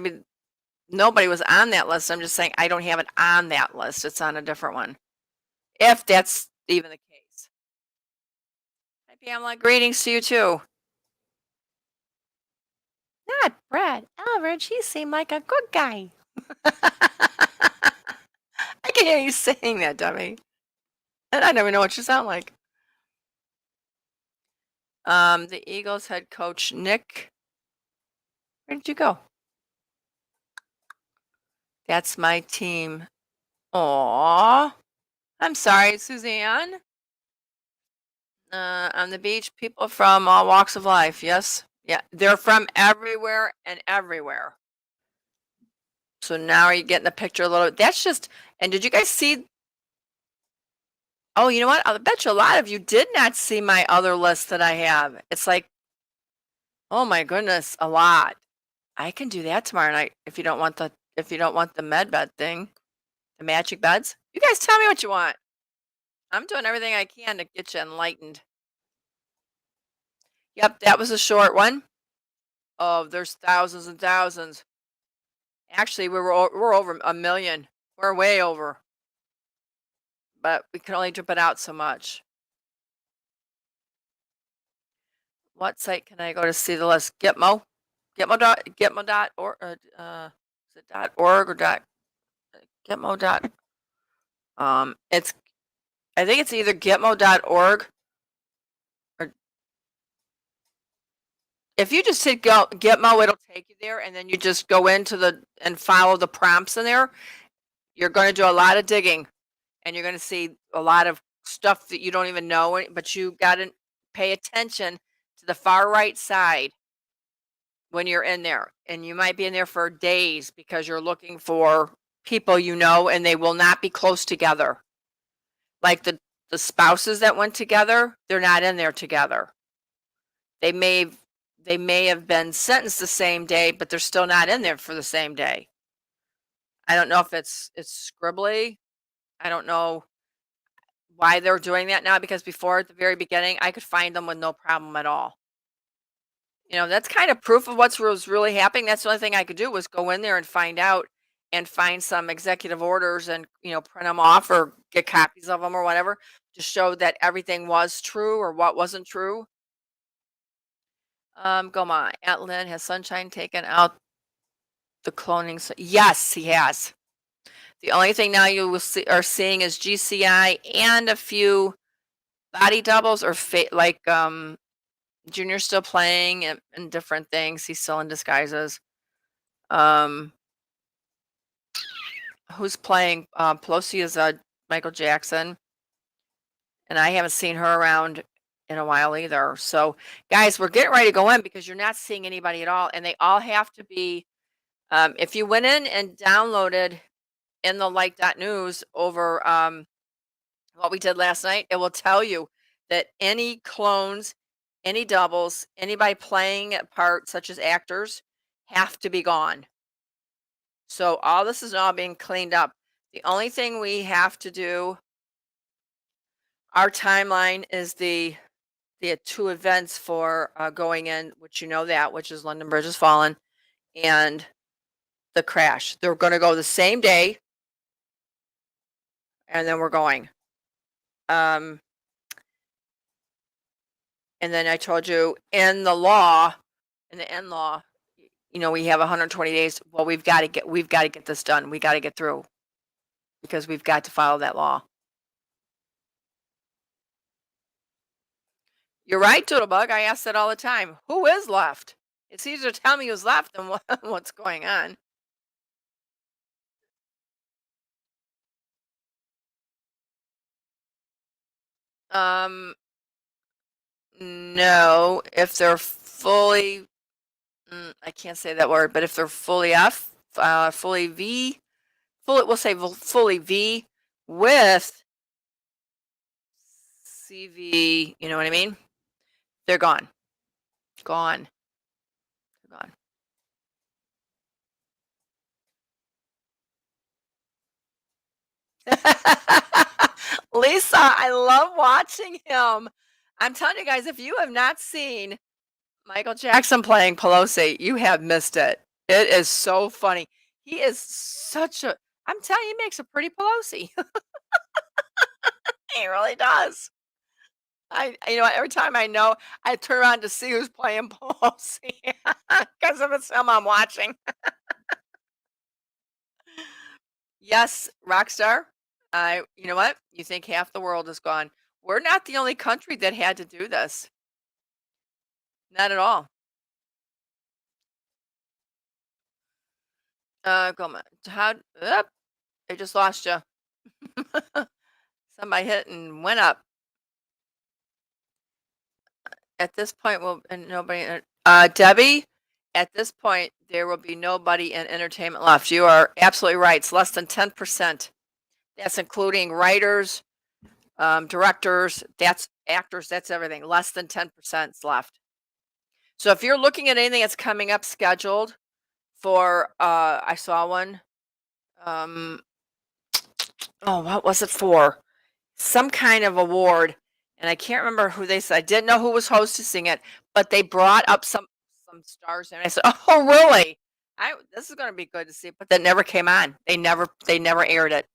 nobody was on that list. I'm just saying I don't have it on that list. It's on a different one. If that's even the case. Hi, Pamela. Greetings to you too. Not Brad Elridge. He seemed like a good guy. I can hear you saying that, dummy. And I never know what you sound like. The Eagles head coach Nick. Where did you go? That's my team. Aw. I'm sorry, Suzanne. On the beach, people from all walks of life. Yes. Yeah. They're from everywhere and everywhere. So now are you getting the picture a little bit? That's just, and did you guys see? Oh, you know what? I bet you a lot of you did not see my other list that I have. It's like, oh my goodness, a lot. I can do that tomorrow night if you don't want the med bed thing, the magic beds. You guys tell me what you want. I'm doing everything I can to get you enlightened. Yep, that was a short one. Oh, there's thousands and thousands. Actually, we're over a million. We're way over. But we can only drip it out so much. What site can I go to see the list? Gitmo? Gitmo.org, is it .org or Gitmo. It's, I think it's either Gitmo.org or If you just hit Gitmo, it'll take you there, and then you just go into and follow the prompts in there. You're going to do a lot of digging, and you're going to see a lot of stuff that you don't even know, but you got to pay attention to the far right side when you're in there. And you might be in there for days because you're looking for people you know, and they will not be close together. Like the spouses that went together, they're not in there together. They may have been sentenced the same day, but they're still not in there for the same day. I don't know if it's scribbly. I don't know why they're doing that now, because before, at the very beginning, I could find them with no problem at all. That's kind of proof of what was really happening. That's the only thing I could do was go in there and find out, and find some executive orders and, print them off or get copies of them or whatever to show that everything was true or what wasn't true. Goma, Atlin, has Sunshine taken out the cloning? Yes, he has. The only thing now you will are seeing is GCI and a few body doubles or like Junior's still playing and different things. He's still in disguises. Who's playing? Pelosi is Michael Jackson, and I haven't seen her around in a while either. So, guys, we're getting ready to go in because you're not seeing anybody at all, and they all have to be. If you went in and downloaded in the like.news over what we did last night, it will tell you that any clones, any doubles, anybody playing a part, such as actors, have to be gone. So all this is all being cleaned up. The only thing we have to do, our timeline is the two events for going in, which which is London Bridge has fallen, and the crash. They're going to go the same day, and then we're going. And then I told you in the end law, we have 120 days. Well, we've got to get this done. We got to get through because we've got to follow that law. You're right, Doodlebug. I ask that all the time. Who is left? It's easier to tell me who's left than what's going on. No, if they're fully, I can't say that word, but if they're fully fully V, we'll say fully V with CV, you know what I mean? They're gone. Gone. They're gone. Lisa, I love watching him. I'm telling you guys, if you have not seen Michael Jackson playing Pelosi, you have missed it. It is so funny. He is I'm telling you, he makes a pretty Pelosi. He really does. Every time I turn around to see who's playing Pelosi because if it's him I'm watching. Yes, Rockstar. You know what? You think half the world is gone. We're not the only country that had to do this. Not at all. Come on. I just lost you. Somebody hit and went up. At this point, nobody. Debbie, at this point, there will be nobody in entertainment left. You are absolutely right. It's less than 10%. That's including writers, directors, that's actors, that's everything. Less than 10% is left. So if you're looking at anything that's coming up scheduled for, I saw one. What was it for? Some kind of award, and I can't remember who they said. I didn't know who was hosting it, but they brought up some stars, and I said, "Oh, really? This is going to be good to see." But that never came on. They never aired it.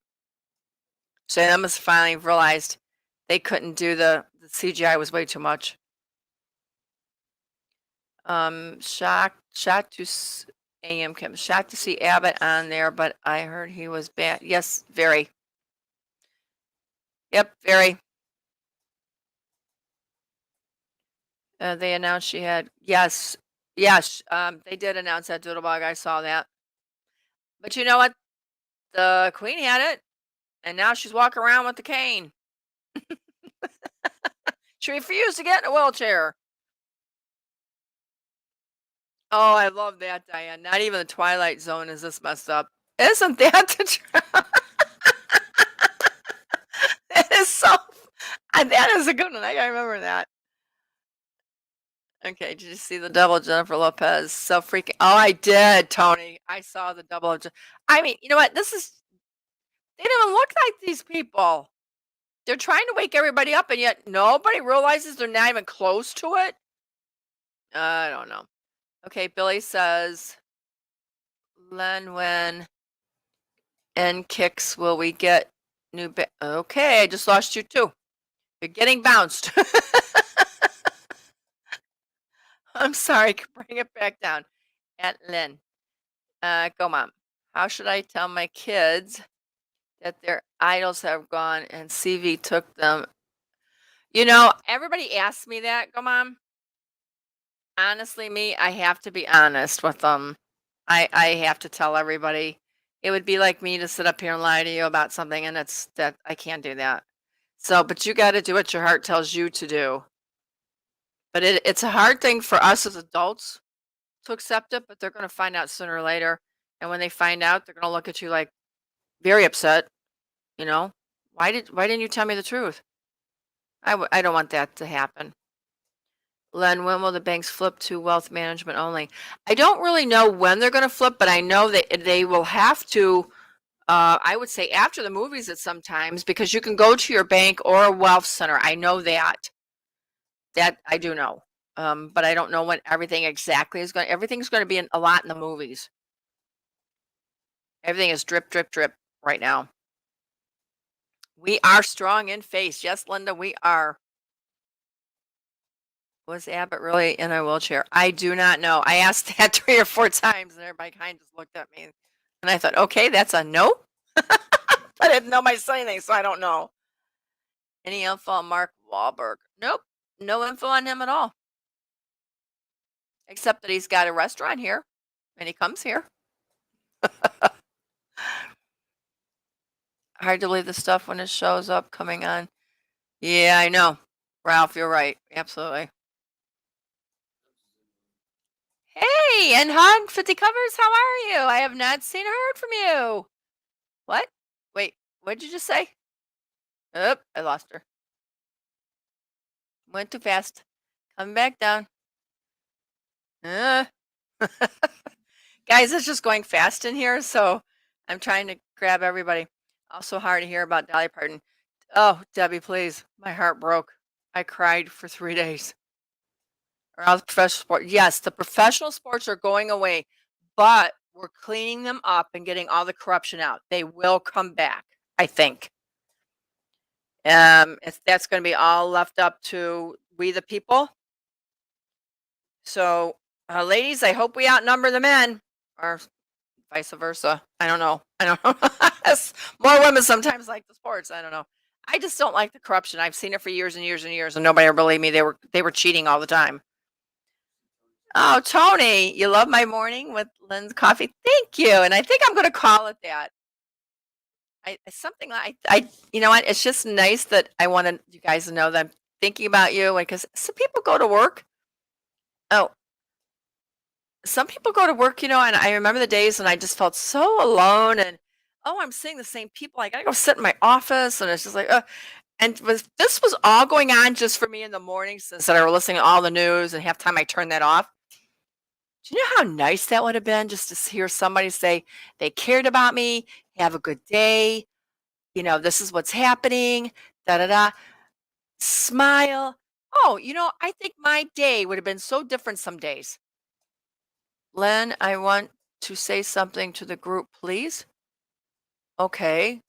So they must finally realized they couldn't do the CGI was way too much. Shocked to AM Kim. Shocked to see Abbott on there, but I heard he was bad. Yes, very. Yep, very. They announced she had, yes, Yes, they did announce that Doodlebug. I saw that. But you know what? The queen had it, and now she's walking around with the cane. She refused to get in a wheelchair. Oh, I love that, Diane. Not even the Twilight Zone is this messed up. Isn't that the truth? That is so that is a good one. I gotta remember that. Okay, did you see the double Jennifer Lopez? So freaking Oh, I did, Tony. I saw the double of Je I mean, you know what? They don't even look like these people. They're trying to wake everybody up, and yet nobody realizes they're not even close to it. I don't know. Okay, Billy says, "Len, when and kicks will we get new Okay, I just lost you too. You're getting bounced. I'm sorry. Bring it back down. Aunt Lynn. Go mom. How should I tell my kids that their idols have gone and CV took them? You know, everybody asks me that, go mom. Honestly, me, I have to be honest with them. I have to tell everybody. It would be like me to sit up here and lie to you about something, and it's that I can't do that. So, but you got to do what your heart tells you to do. But it's a hard thing for us as adults to accept it, but they're going to find out sooner or later. And when they find out, they're going to look at you like very upset. You know, why didn't you tell me the truth? I don't want that to happen. Len, when will the banks flip to wealth management only? I don't really know when they're going to flip, but I know that they will have to. I would say after the movies at sometimes because you can go to your bank or a wealth center. I know that. That I do know. But I don't know when everything exactly is going. Everything's going to be a lot in the movies. Everything is drip, drip, drip right now. We are strong in face. Yes, Linda, we are. Was Abbott really in a wheelchair? I do not know. I asked that 3 or 4 times, and everybody kind of just looked at me, and I thought, "Okay, that's a no?" I didn't know my son anything, so I don't know. Any info on Mark Wahlberg? Nope, no info on him at all, except that he's got a restaurant here, and he comes here. Hard to believe the stuff when it shows up coming on. Yeah, I know. Ralph, you're right. Absolutely. Hey, and Hog 50 Covers, how are you? I have not seen or heard from you. What? Wait, what did you just say? Oop, I lost her. Went too fast. Coming back down. Uh. Guys, it's just going fast in here, so I'm trying to grab everybody. Also hard to hear about Dolly Parton. Oh, Debbie, please. My heart broke. I cried for 3 days. Or all the professional sport. Yes, the professional sports are going away, but we're cleaning them up and getting all the corruption out. They will come back, I think. That's going to be all left up to we the people. So, ladies, I hope we outnumber the men, or vice versa. I don't know. I don't know. More women sometimes like the sports. I don't know. I just don't like the corruption. I've seen it for years and years and years, and nobody ever believed me. They were cheating all the time. Oh, Tony, you love my morning with Lynn's coffee. Thank you. And I think I'm going to call it that. Something like you know what? It's just nice that I wanted you guys to know that I'm thinking about you, because some people go to work. Oh, some people go to work, and I remember the days when I just felt so alone, and oh, I'm seeing the same people. I gotta go sit in my office, and it's just like, and this was all going on just for me in the mornings, since that I were listening to all the news, and half time I turned that off. Do you know how nice that would have been just to hear somebody say they cared about me, have a good day, this is what's happening, da da da, smile. Oh, I think my day would have been so different some days. Len, I want to say something to the group, please. Okay.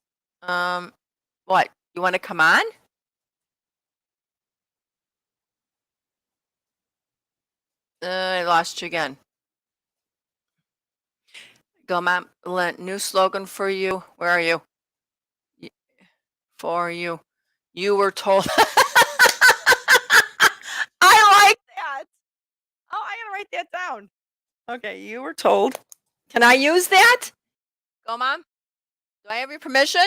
Um, what? You want to come on? I lost you again. Go, mom. Len, new slogan for you. Where are you? Y- For you. You were told. I like that. Oh, I gotta write that down. Okay, you were told. Can I use that? Go, Mom. Do I have your permission?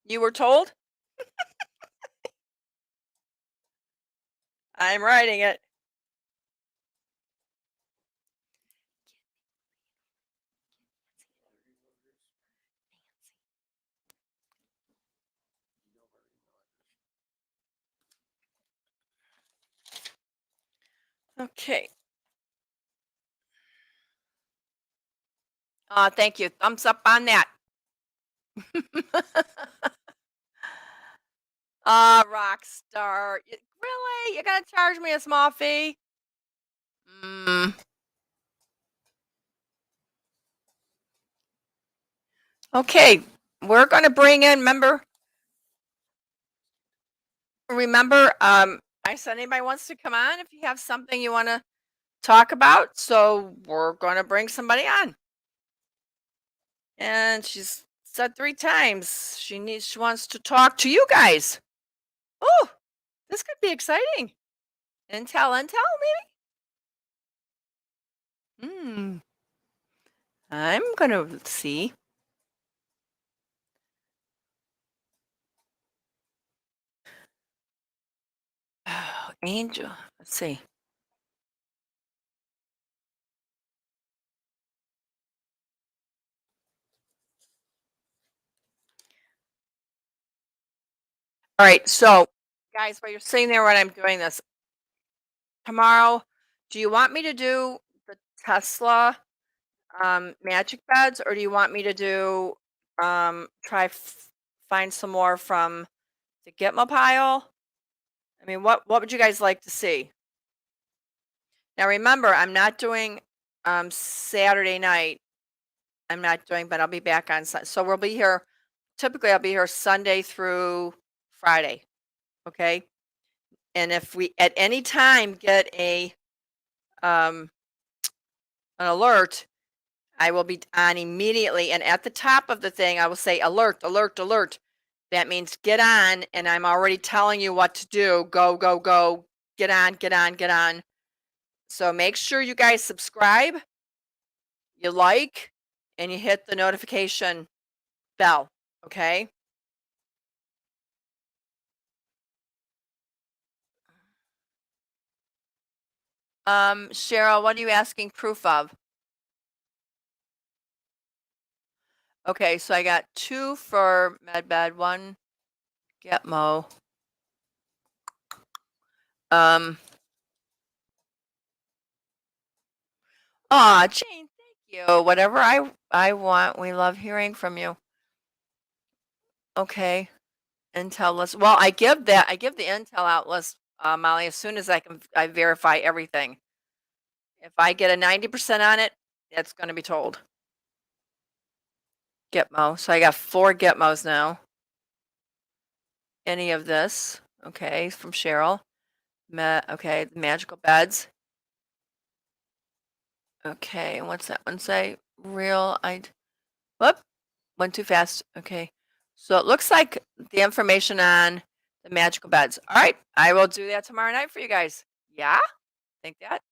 You were told? I'm writing it. Okay. Thank you. Thumbs up on that. Rock star. Really? You're gonna charge me a small fee? Mm. Okay, we're gonna bring in. Remember, I said anybody wants to come on if you have something you want to talk about. So we're gonna bring somebody on. And she's said 3 times she wants to talk to you guys. Oh, this could be exciting. Intel, maybe? I'm gonna see. Oh, Angel. Let's see. All right, so guys, while you're sitting there when I'm doing this, tomorrow, do you want me to do the Tesla magic beds, or do you want me to do find some more from the Gitmo pile? I mean, what would you guys like to see? Now remember, I'm not doing Saturday night. I'm not doing, but I'll be back on Sunday. So we'll be here. Typically, I'll be here Sunday through Friday. Okay. And if we at any time get an alert, I will be on immediately. And at the top of the thing, I will say alert, alert, alert. That means get on, and I'm already telling you what to do. Go, go, go. Get on, get on, get on. So make sure you guys subscribe, you like, and you hit the notification bell. Okay. Cheryl, what are you asking proof of? Okay, so I got 2 for MedBed, 1 Gitmo. Um. Aw, Jane, thank you. Whatever I want, we love hearing from you. Okay. Intel list. Well, I give the Intel out list, Molly, as soon as I verify everything. If I get a 90% on it, it's gonna be told. Gitmo. So I got 4 Gitmos now. Any of this. Okay, from Cheryl. Okay, magical beds. Okay, what's that one say? Whoop, went too fast. Okay. So it looks like the information on the magical beds. All right, I will do that tomorrow night for you guys. Yeah? Think that?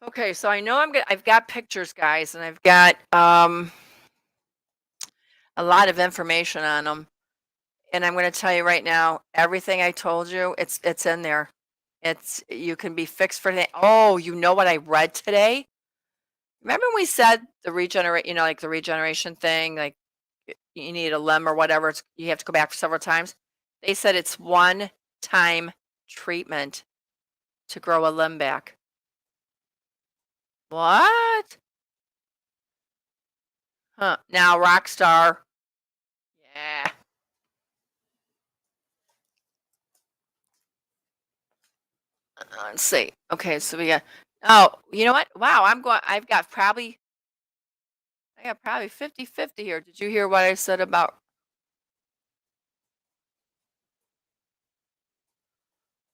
Okay, so I know I've got pictures, guys, and I've got a lot of information on them. And I'm going to tell you right now, everything I told you, it's in there. You can be fixed for that. Oh, you know what I read today? Remember when we said the like the regeneration thing, like you need a limb or whatever, you have to go back several times. They said it's one time treatment to grow a limb back. What? Huh. Now Rockstar. Yeah. Let's see. Okay, so we got. Oh, you know what? Wow, I got probably 50-50 here. Did you hear what I said about?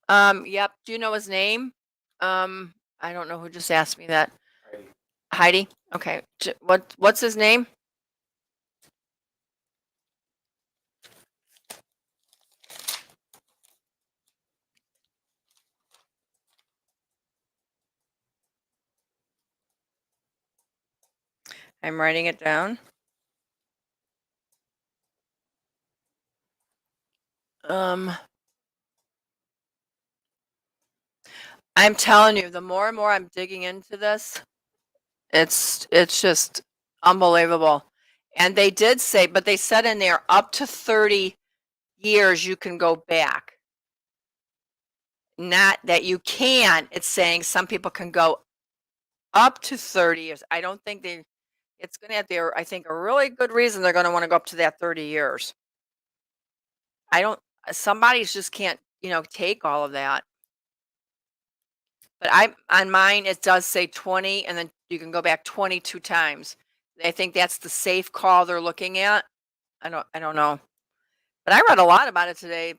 Yep. Do you know his name? I don't know who just asked me that. Heidi. Okay. What's his name? I'm writing it down. I'm telling you, the more and more I'm digging into this, it's just unbelievable. And they did say, but they said in there up to 30 years you can go back. Not that you can, it's saying some people can go up to 30 years. I don't think it's gonna have there, I think a really good reason they're gonna want to go up to that 30 years. I don't, somebody's just can't, take all of that. But I on mine, it does say 20, and then you can go back 22 times. I think that's the safe call they're looking at. I don't know. But I read a lot about it today.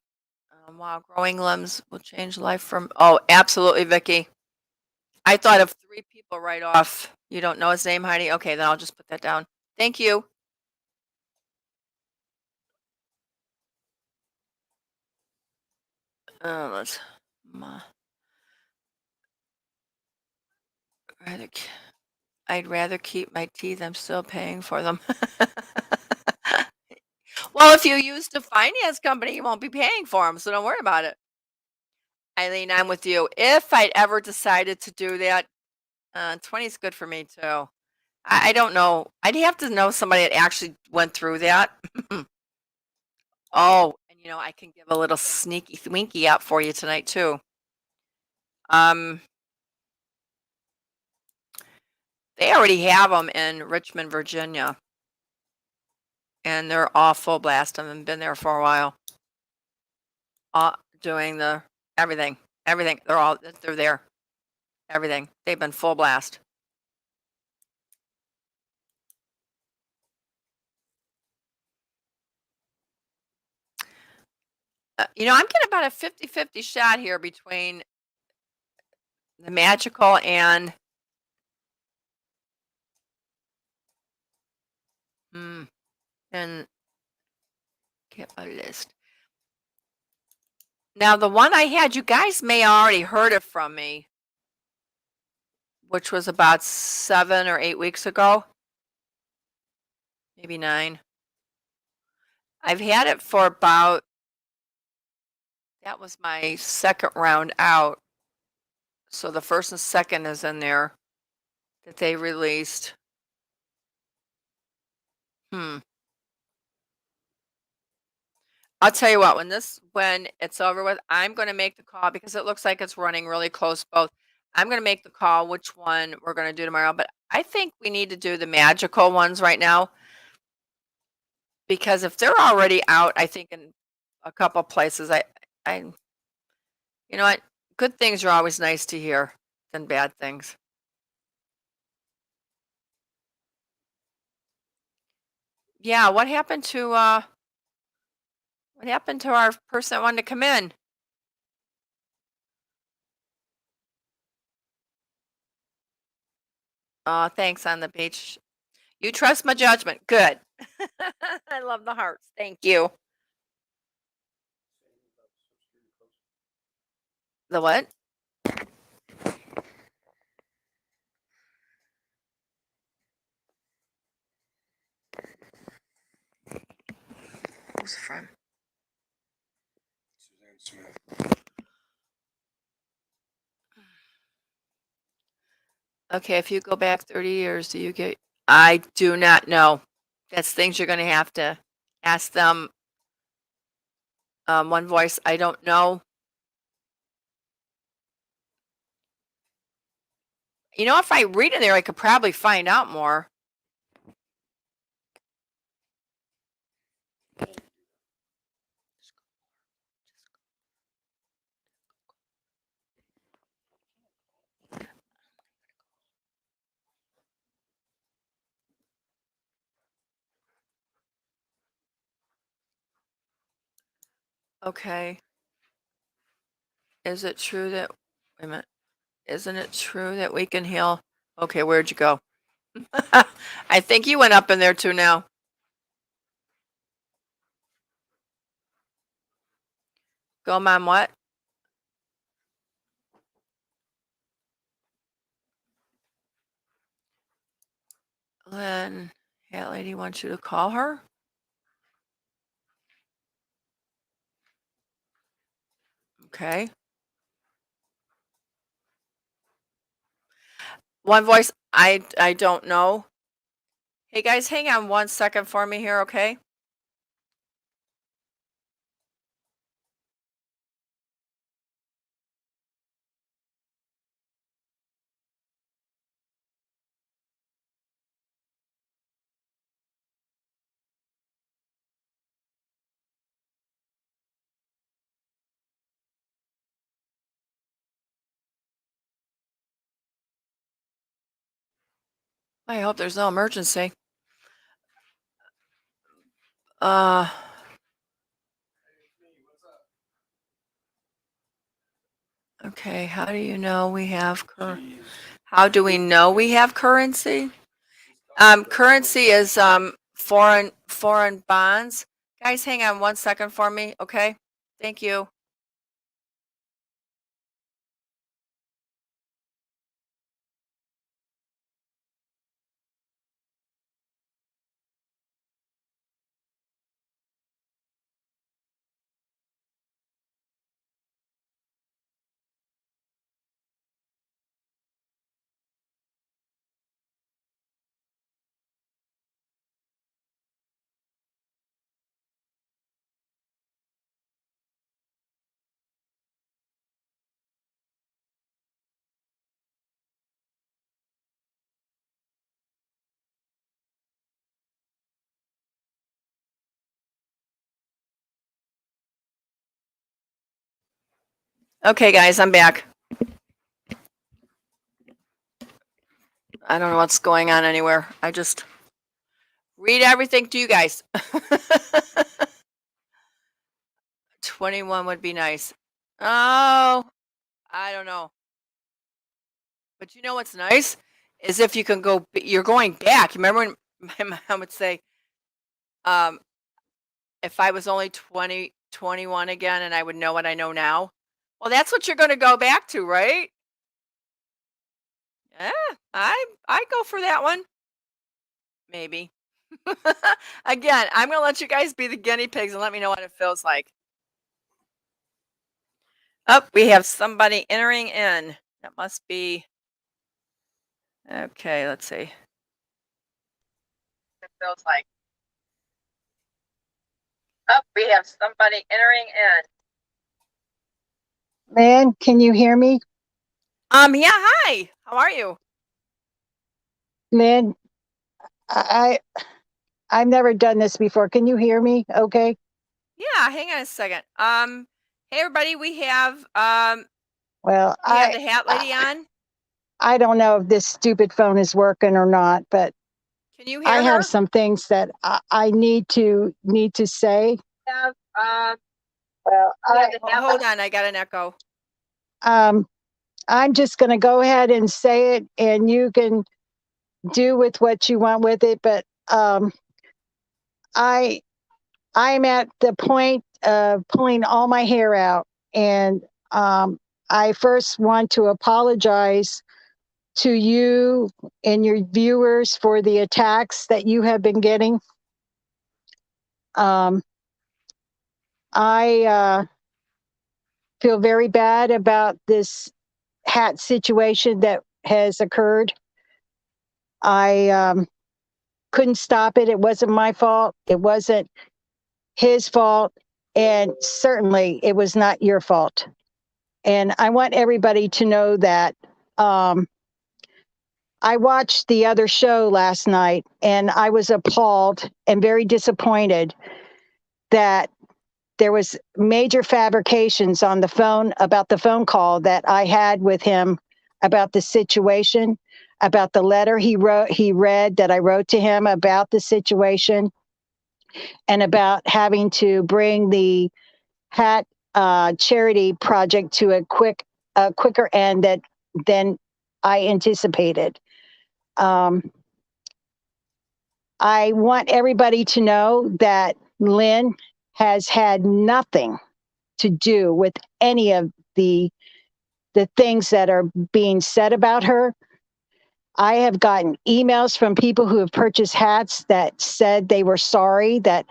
Wow, growing limbs will change life from, oh, absolutely, Vicky. I thought of 3 people right off. You don't know his name, Heidi? Okay, then I'll just put that down. Thank you. Let's ma rather k I'd rather keep my teeth, I'm still paying for them. Well, if you use the finance company, you won't be paying for them, so don't worry about it. Eileen, I'm with you. If I'd ever decided to do that, 20 is good for me too. I don't know. I'd have to know somebody that actually went through that. Oh, and I can give a little sneaky winky out for you tonight too. Um, they already have them in Richmond, Virginia, and they're all full blast and been there for a while. Doing the everything, everything. They're there. Everything. They've been full blast. I'm getting about a 50-50 shot here between the magical mm, and get my list. Now the one I had, you guys may already heard it from me, which was about 7 or 8 weeks ago, maybe 9. I've had it for about, that was my second round out. So the first and second is in there that they released. I'll tell you what, when it's over with, I'm gonna make the call because it looks like it's running really close both. I'm gonna make the call which one we're gonna do tomorrow, but I think we need to do the magical ones right now because if they're already out, I think in a couple places, I you know what? Good things are always nice to hear than bad things. Yeah, what happened to our person that wanted to come in? Thanks on the beach. You trust my judgment. Good. I love the hearts. Thank you. The what? Who's from? Suzanne Smith. Okay, if you go back 30 years, do you get? I do not know. That's things you're going to have to ask them. One voice, I don't know. If I read in there, I could probably find out more. Okay. Is it true that, wait a minute, isn't it true that we can heal? Okay, where'd you go? I think you went up in there too now. Go, Mom, what? Then that lady wants you to call her. Okay. One voice, I don't know. Hey guys, hang on 1 second for me here, okay? I hope there's no emergency. Uh, okay, how do you know we have how do we know we have currency? Currency is foreign bonds. Guys, hang on 1 second for me, okay? Thank you. Okay, guys, I'm back. I don't know what's going on anywhere. I just read everything to you guys. 21 would be nice. Oh, I don't know. But you know what's nice is if you can go, you're going back. You remember when my mom would say, um, if I was only 21 again and I would know what I know now? Well, that's what you're going to go back to, right? Yeah, I go for that one. Maybe. Again, I'm going to let you guys be the guinea pigs and let me know what it feels like. Oh, we have somebody entering in. That must be. Okay, let's see. It feels like. Oh, we have somebody entering in. Man, can you hear me? Yeah, hi. How are you? Man, I've never done this before. Can you hear me? Okay. Yeah, hang on a second. Hey everybody, Well, we have the hat lady on. I don't know if this stupid phone is working or not, but Can you I hear her? have some things that I need to say. Have, Well, hold on, I got an echo. I'm just going to go ahead and say it, and you can do with what you want with it. But I'm at the point of pulling all my hair out, and I first want to apologize to you and your viewers for the attacks that you have been getting. I feel very bad about this hat situation that has occurred. I couldn't stop it. It wasn't my fault. It wasn't his fault. And certainly it was not your fault. And I want everybody to know that I watched the other show last night and I was appalled and very disappointed that there was major fabrications on the phone about the phone call that I had with him about the situation, about the letter he read that I wrote to him about the situation, and about having to bring the hat charity project to a quicker end than I anticipated. I want everybody to know that Lynn has had nothing to do with any of the things that are being said about her. I have gotten emails from people who have purchased hats that said they were sorry that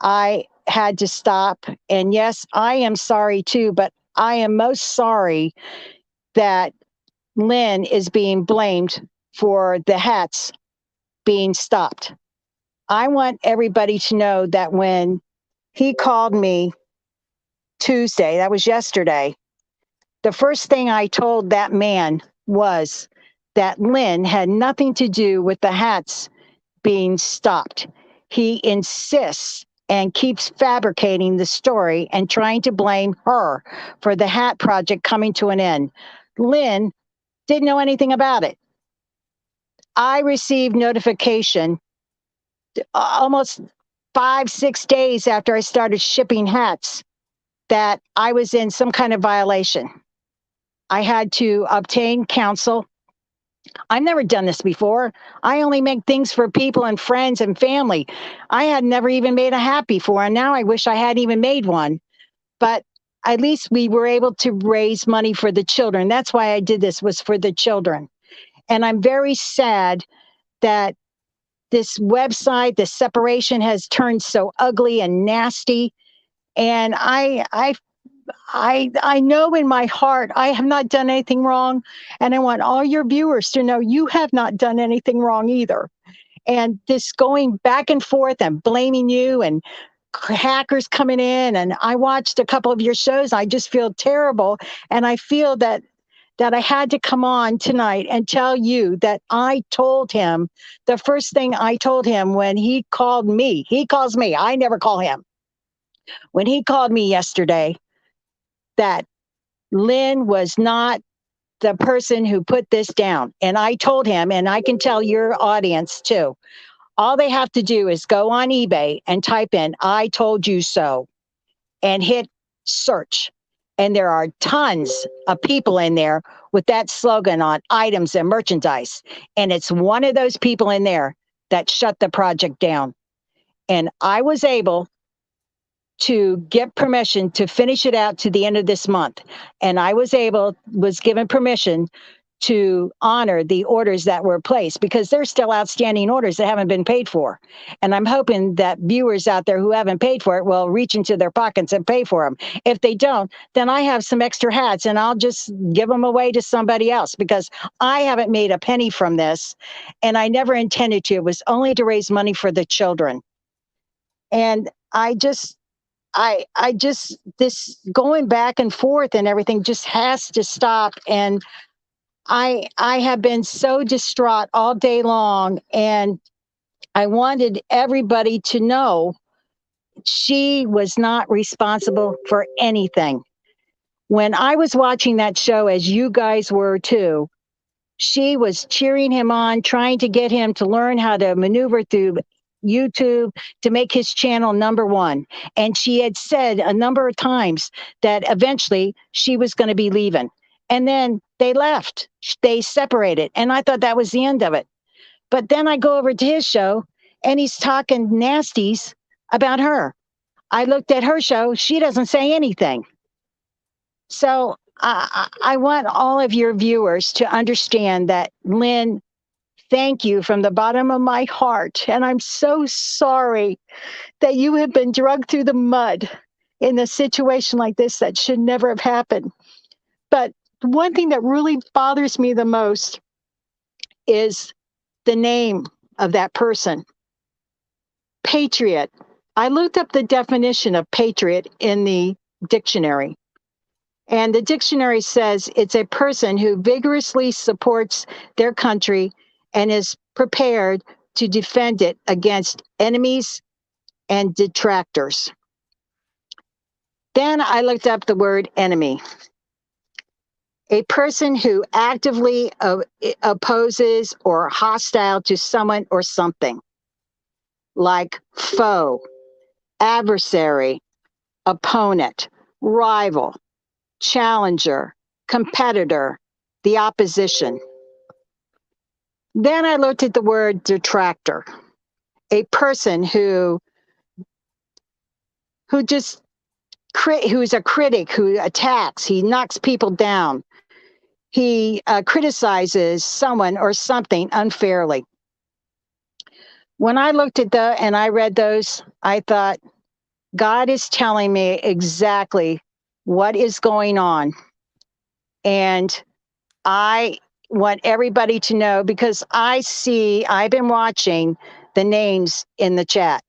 I had to stop. And yes, I am sorry too, but I am most sorry that Lynn is being blamed for the hats being stopped. I want everybody to know that when he called me Tuesday, that was yesterday, the first thing I told that man was that Lynn had nothing to do with the hats being stopped. He insists and keeps fabricating the story and trying to blame her for the hat project coming to an end. Lynn didn't know anything about it. I received notification almost 5-6 days after I started shipping hats that I was in some kind of violation. I had to obtain counsel. I've never done this before. I only make things for people and friends and family. I had never even made a hat before, and now I wish I hadn't even made one. But at least we were able to raise money for the children. That's why I did this, was for the children. And I'm very sad that this website, this separation has turned so ugly and nasty. And I know in my heart I have not done anything wrong, and I want all your viewers to know you have not done anything wrong either. And this going back and forth and blaming you and hackers coming in, and I watched a couple of your shows. I just feel terrible, and I feel that I had to come on tonight and tell you that I told him the first thing I told him when he called me. He calls me. I never call him. When he called me yesterday, that Lynn was not the person who put this down. And I told him, and I can tell your audience too, all they have to do is go on eBay and type in, "I told you so," and hit search. And there are tons of people in there with that slogan on items and merchandise. And it's one of those people in there that shut the project down. And I was able to get permission to finish it out to the end of this month. And I was given permission to honor the orders that were placed, because there's still outstanding orders that haven't been paid for. And I'm hoping that viewers out there who haven't paid for it will reach into their pockets and pay for them. If they don't, then I have some extra hats and I'll just give them away to somebody else, because I haven't made a penny from this, and I never intended to. It was only to raise money for the children. And this going back and forth and everything just has to stop. And I have been so distraught all day long, and I wanted everybody to know she was not responsible for anything. When I was watching that show, as you guys were too, she was cheering him on, trying to get him to learn how to maneuver through YouTube to make his channel #1. And she had said a number of times that eventually she was going to be leaving. And then they left. They separated. And I thought that was the end of it. But then I go over to his show and he's talking nasties about her. I looked at her show. She doesn't say anything. So I want all of your viewers to understand that, Lynn, thank you from the bottom of my heart. And I'm so sorry that you have been dragged through the mud in a situation like this that should never have happened. But one thing that really bothers me the most is the name of that person, Patriot. I looked up the definition of patriot in the dictionary. And the dictionary says it's a person who vigorously supports their country and is prepared to defend it against enemies and detractors. Then I looked up the word enemy. A person who actively opposes or hostile to someone or something, like foe, adversary, opponent, rival, challenger, competitor, the opposition. Then I looked at the word detractor, a person who's a critic, who attacks, he knocks people down. he criticizes someone or something unfairly. When I looked at and I read those, I thought, God is telling me exactly what is going on. And I want everybody to know, because I've been watching the names in the chat,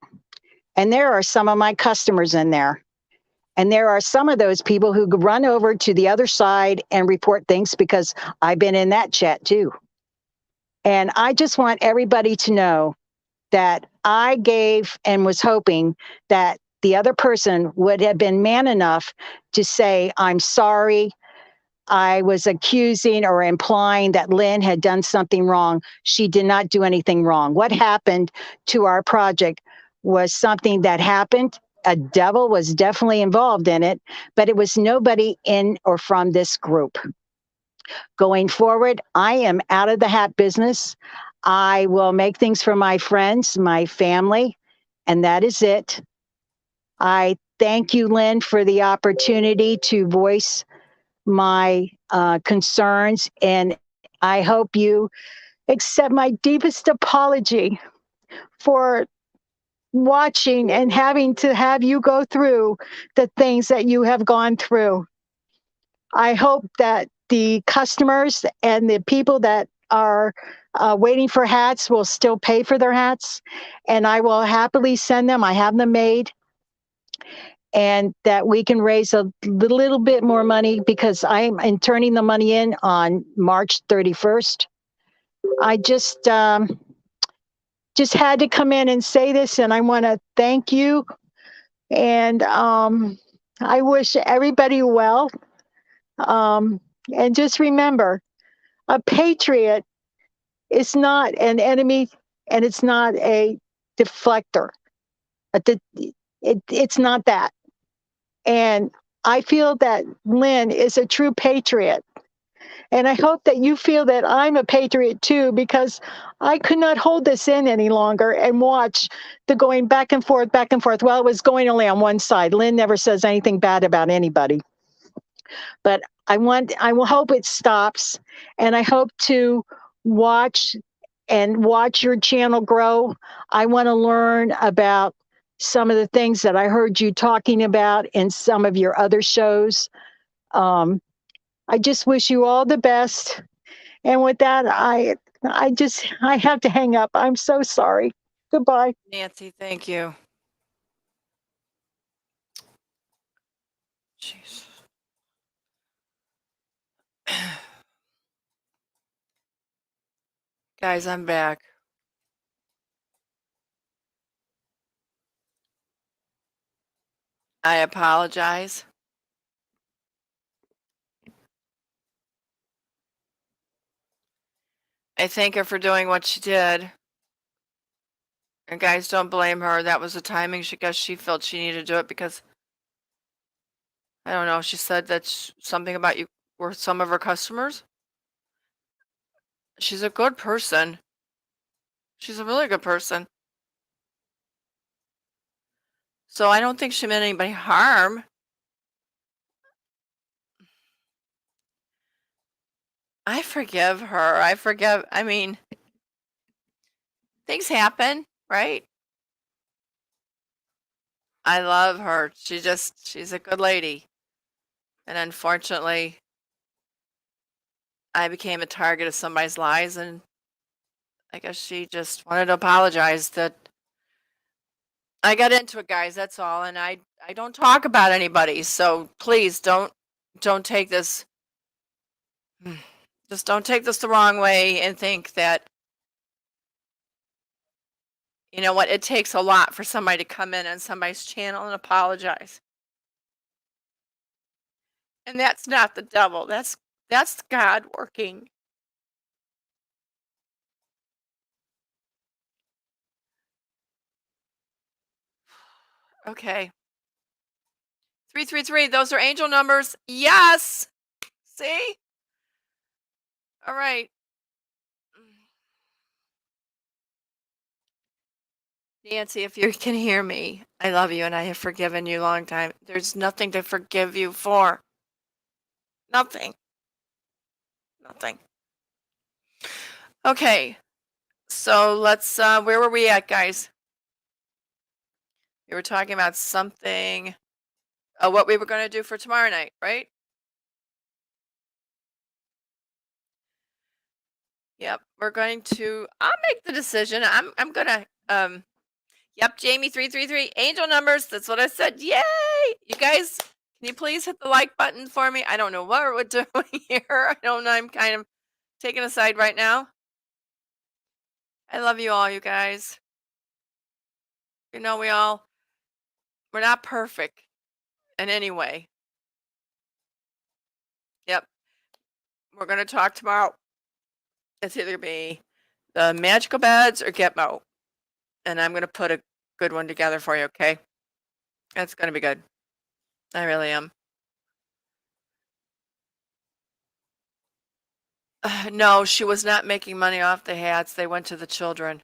and there are some of my customers in there. And there are some of those people who run over to the other side and report things, because I've been in that chat too. And I just want everybody to know that I gave and was hoping that the other person would have been man enough to say, I'm sorry. I was accusing or implying that Lynn had done something wrong. She did not do anything wrong. What happened to our project was something that happened. A devil was definitely involved in it, but it was nobody in or from this group. Going forward, I am out of the hat business. I will make things for my friends, my family, and that is it. I thank you, Lynn, for the opportunity to voice my concerns, and I hope you accept my deepest apology for watching and having to have you go through the things that you have gone through. I hope that the customers and the people that are waiting for hats will still pay for their hats, and I will happily send them. I have them made, and that we can raise a little bit more money, because I'm turning the money in on March 31st. I just had to come in and say this, and I want to thank you. And I wish everybody well. And just remember, a patriot is not an enemy, and it's not a deflector. It's not that. And I feel that Lynn is a true patriot. And I hope that you feel that I'm a patriot too, because I could not hold this in any longer and watch the going back and forth, back and forth. Well, it was going only on one side. Lynn never says anything bad about anybody. But I will hope it stops. And I hope to watch your channel grow. I want to learn about some of the things that I heard you talking about in some of your other shows. I just wish you all the best. And with that, I have to hang up. I'm so sorry. Goodbye. Nancy, thank you. Jeez. Guys, I'm back. I apologize. I thank her for doing what she did. And guys, don't blame her. That was the timing. She felt she needed to do it because, I don't know, she said that something about you were some of her customers. She's a good person. She's a really good person. So I don't think she meant anybody harm. I forgive her. I mean, things happen, right? I love her. She's a good lady. And unfortunately, I became a target of somebody's lies, and I guess she just wanted to apologize that I got into it, guys. That's all. And I don't talk about anybody. So please don't take this. Just don't take this the wrong way and think that, you know what, it takes a lot for somebody to come in on somebody's channel and apologize. And that's not the devil. That's God working. Okay. 333, those are angel numbers. Yes. See? All right. Nancy, if you can hear me, I love you and I have forgiven you a long time. There's nothing to forgive you for. Nothing. Nothing. Okay. So let's, where were we at, guys? We were talking about something, what we were going to do for tomorrow night, right? Yep. We're going to, I'll make the decision. I'm going to, yep, Jamie 333, angel numbers. That's what I said. Yay! You guys, can you please hit the like button for me? I don't know what we're doing here. I don't know. I'm kind of taking a side right now. I love you all, you guys. You know, we're not perfect in any way. Yep. We're going to talk tomorrow. It's either be the magical beds or Gitmo. And I'm going to put a good one together for you, okay? It's going to be good. I really am. No, she was not making money off the hats. They went to the children.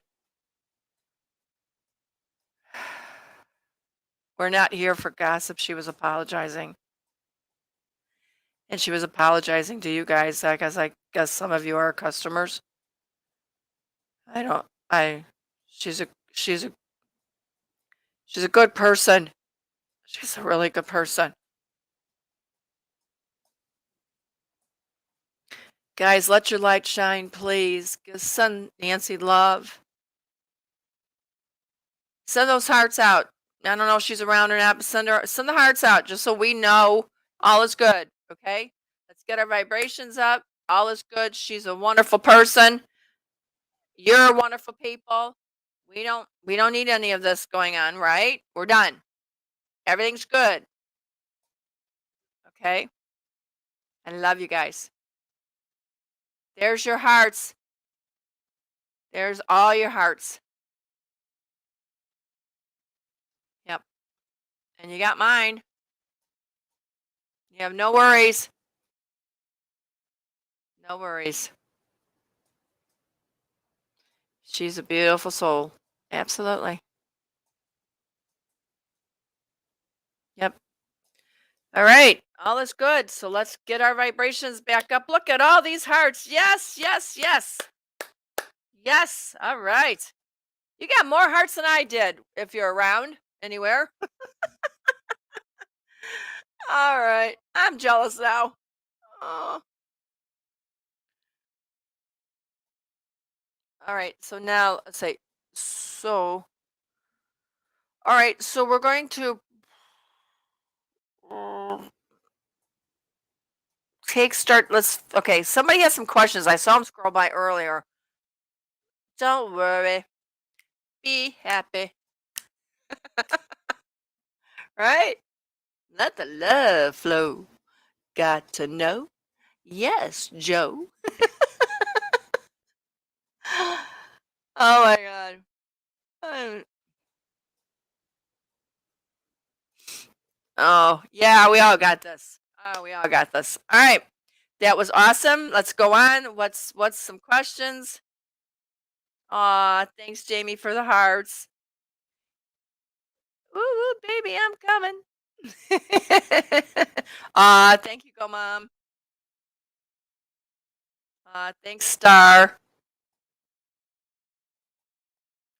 We're not here for gossip. She was apologizing. And she was apologizing to you guys because I guess some of you are customers. She's a good person. She's a really good person. Guys, let your light shine, please. Send Nancy love. Send those hearts out. I don't know if she's around or not, but send the hearts out just so we know all is good. Okay? Let's get our vibrations up. All is good. She's a wonderful person. You're wonderful people. We don't need any of this going on, right? We're done. Everything's good. Okay? I love you guys. There's your hearts. There's all your hearts. Yep. And you got mine. You have no worries. No worries. She's a beautiful soul. Absolutely. Yep. All right. All is good. So let's get our vibrations back up. Look at all these hearts. Yes, yes, yes. Yes. All right. You got more hearts than I did if you're around anywhere. All right. I'm jealous now. Oh. All right. So now let's say, so, all right. So we're going to okay. Somebody has some questions. I saw them scroll by earlier. Don't worry. Be happy. Right? Let the love flow. Got to know? Yes, Joe. Oh my God. Oh, yeah, we all got this. Oh, we all got this. All right. That was awesome. Let's go on. What's some questions? Aw, thanks, Jamie, for the hearts. Ooh, baby, I'm coming. Thank you, Go Mom. Thanks, Star.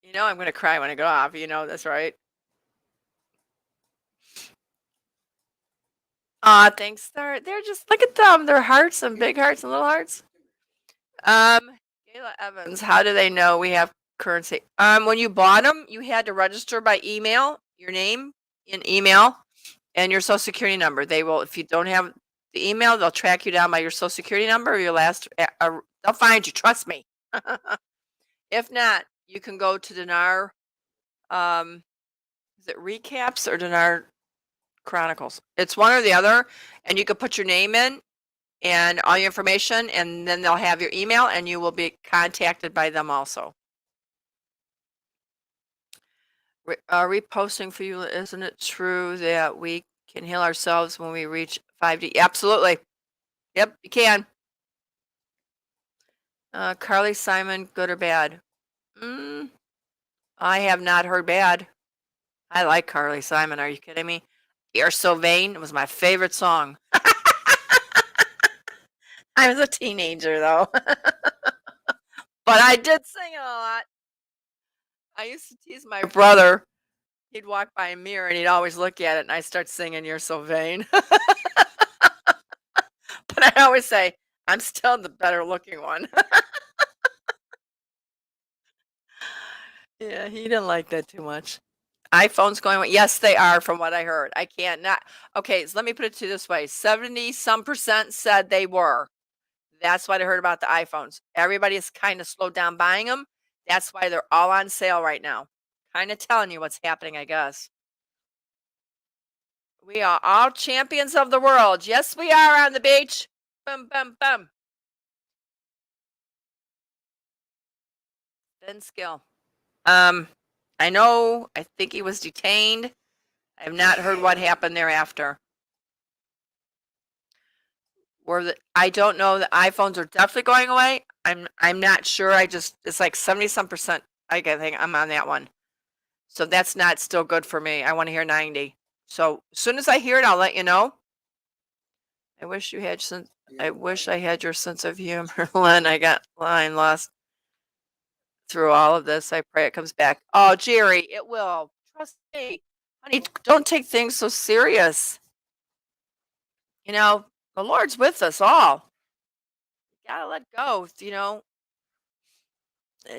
You know I'm gonna cry when I go off. You know this, right? Thanks, Star. They're just look at them. They're hearts and big hearts and little hearts. Gayla Evans, how do they know we have currency? When you bought them, you had to register by email, your name in email, and your social security number. They will, if you don't have the email, they'll track you down by your social security number or your last. They'll find you. Trust me. If not, you can go to Dinar. Is it Recaps or Dinar Chronicles? It's one or the other, and you can put your name in and all your information, and then they'll have your email, and you will be contacted by them also. Reposting for you, isn't it true that we can heal ourselves when we reach 5D? Absolutely. Yep, you can. Carly Simon, good or bad? I have not heard bad. I like Carly Simon. Are you kidding me? You're So Vain was my favorite song. I was a teenager though, but I did sing it a lot. I used to tease my brother. He'd walk by a mirror and he'd always look at it, and I start singing "You're So Vain." But I always say, I'm still the better looking one. Yeah, he didn't like that too much. iPhones going away. Yes, they are from what I heard. I can't not. Okay, so let me put it to you this way. 70 some percent said they were. That's what I heard about the iPhones. Everybody has kind of slowed down buying them. That's why they're all on sale right now. Kind of telling you what's happening, I guess. We are all champions of the world. Yes, we are on the beach. Bum, bum, bum. Ben Skill. I know, I think he was detained. I have not heard what happened thereafter. I don't know, the iPhones are definitely going away. I'm not sure. It's like 70 some percent. I think I'm on that one. So that's not still good for me. I want to hear 90. So as soon as I hear it, I'll let you know. I wish you had sense. I wish I had your sense of humor, Len. I got line lost through all of this. I pray it comes back. Oh, Jerry, it will. Trust me. Honey, don't take things so serious. You know, the Lord's with us all. You gotta let go,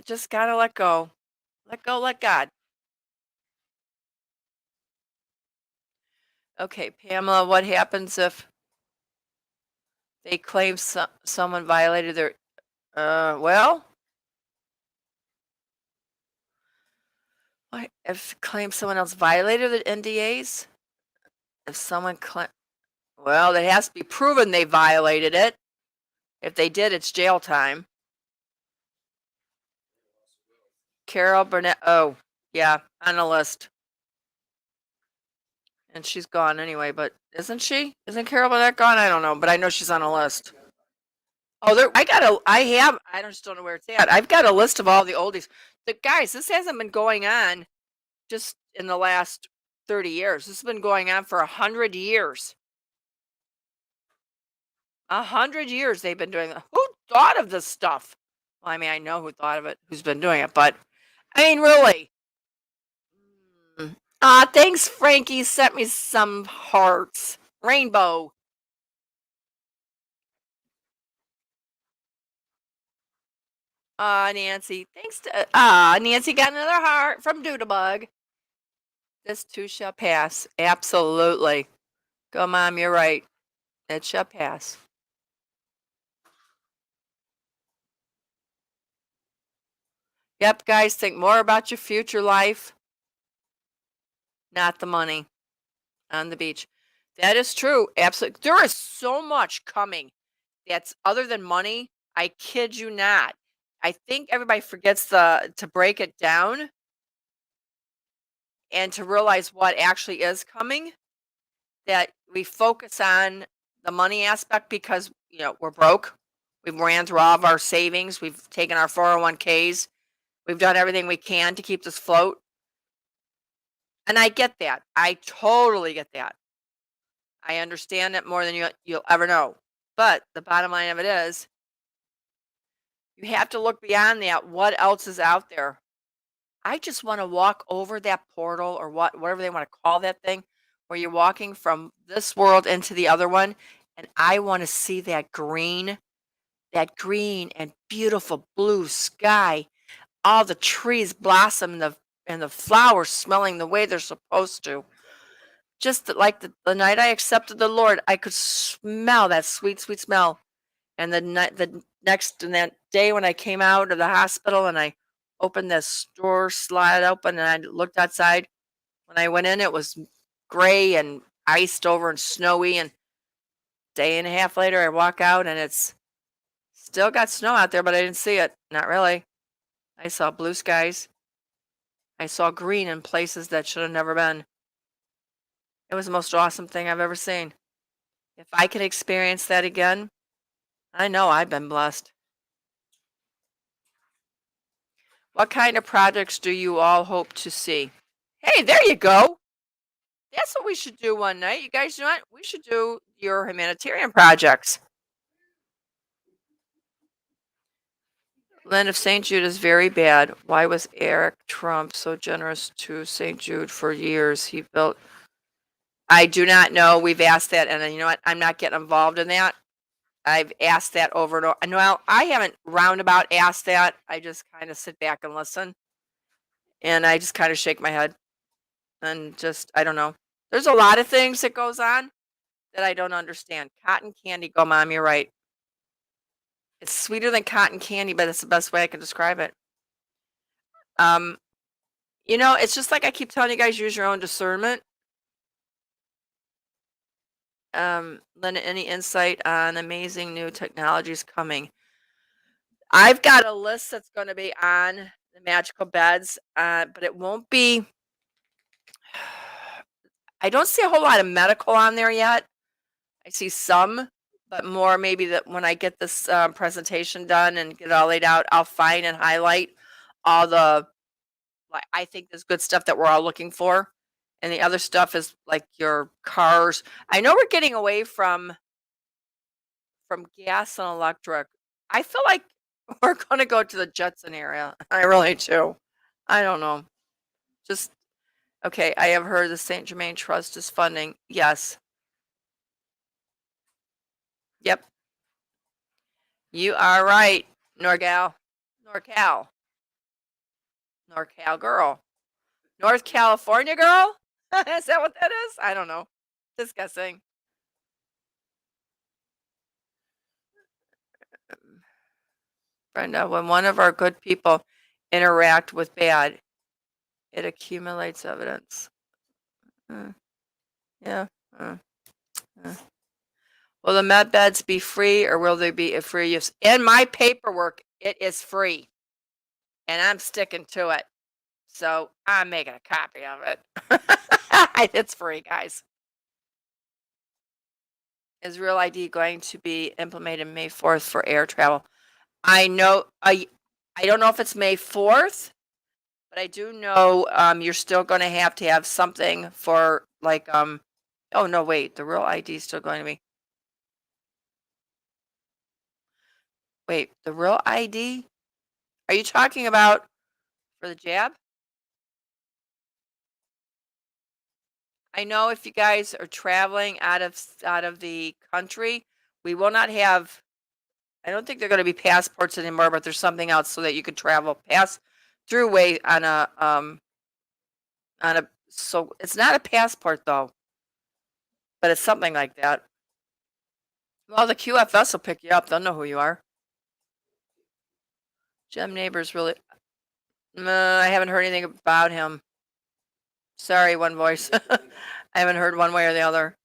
just gotta let go. Let go, let God. Okay, Pamela, what happens if they claim someone violated their, well, what if claim someone else violated the NDAs? If someone well, it has to be proven they violated it. If they did, it's jail time. Carol Burnett, oh, yeah, on the list. And she's gone anyway, but isn't she? Isn't Carol Burnett gone? I don't know, but I know she's on a list. Oh, I just don't know where it's at. I've got a list of all the oldies. Guys, this hasn't been going on just in the last 30 years. This has been going on for 100 years. 100 years they've been doing that. Who thought of this stuff? Well, I mean, I know who thought of it, who's been doing it, but I mean, really. Thanks, Frankie. Sent me some hearts. Rainbow. Nancy. Thanks to Nancy got another heart from Doodlebug. This too shall pass. Absolutely. Go, Mom, you're right. It shall pass. Yep, guys, think more about your future life, not the money on the beach. That is true. Absolutely. There is so much coming that's other than money. I kid you not. I think everybody forgets to break it down and to realize what actually is coming. That we focus on the money aspect because we're broke. We've ran through all of our savings. We've taken our 401ks. We've done everything we can to keep this float. And I get that. I totally get that. I understand it more than you'll ever know. But the bottom line of it is, you have to look beyond that. What else is out there? I just want to walk over that portal or whatever they want to call that thing, where you're walking from this world into the other one. And I want to see that green and beautiful blue sky, all the trees blossom and the flowers smelling the way they're supposed to. Just like the night I accepted the Lord, I could smell that sweet, sweet smell. And the next and that day when I came out of the hospital and I opened this door slide open and I looked outside, when I went in, it was gray and iced over and snowy. And day and a half later, I walk out and it's still got snow out there, but I didn't see it. Not really. I saw blue skies. I saw green in places that should have never been. It was the most awesome thing I've ever seen. If I could experience that again, I know I've been blessed. What kind of projects do you all hope to see? Hey, there you go. That's what we should do one night. You guys know what? We should do your humanitarian projects. Lynn, if St. Jude is very bad, why was Eric Trump so generous to St. Jude for years? He built. I do not know. We've asked that, and you know what? I'm not getting involved in that. I've asked that over and over. No, I haven't roundabout asked that. I just kind of sit back and listen, and I just kind of shake my head, and just I don't know. There's a lot of things that goes on that I don't understand. Cotton candy, go mom, you're right. It's sweeter than cotton candy, but it's the best way I can describe it. Um, it's just like I keep telling you guys, use your own discernment. Linda, any insight on amazing new technologies coming? I've got a list that's going to be on the magical beds, but it won't be. I don't see a whole lot of medical on there yet. I see some, but more maybe that when I get this presentation done and get it all laid out, I'll find and highlight all the, like, I think there's good stuff that we're all looking for. And the other stuff is like your cars. I know we're getting away from gas and electric. I feel like we're going to go to the Jetson area. I really do. I don't know. Just okay. I have heard the St. Germain Trust is funding. Yes. Yep. You are right, NorCal. NorCal. NorCal girl. North California girl? Is that what that is? I don't know. Just guessing. Brenda, when one of our good people interact with bad, it accumulates evidence. Yeah. Will the med beds be free or will they be a free use? In my paperwork, it is free. And I'm sticking to it. So I'm making a copy of it. It's free, guys. Is Real ID going to be implemented May 4th for air travel? I know I don't know if it's May 4th, but I do know you're still going to have something for like oh no, wait, the Real ID is still going to be. Wait, the Real ID? Are you talking about for the jab? I know if you guys are traveling out of the country, we will not have. I don't think they're going to be passports anymore, but there's something else so that you could pass through way on a. So it's not a passport though, but it's something like that. Well, the QFS will pick you up. They'll know who you are. Jim Neighbors really. I haven't heard anything about him. Sorry, one voice. I haven't heard one way or the other.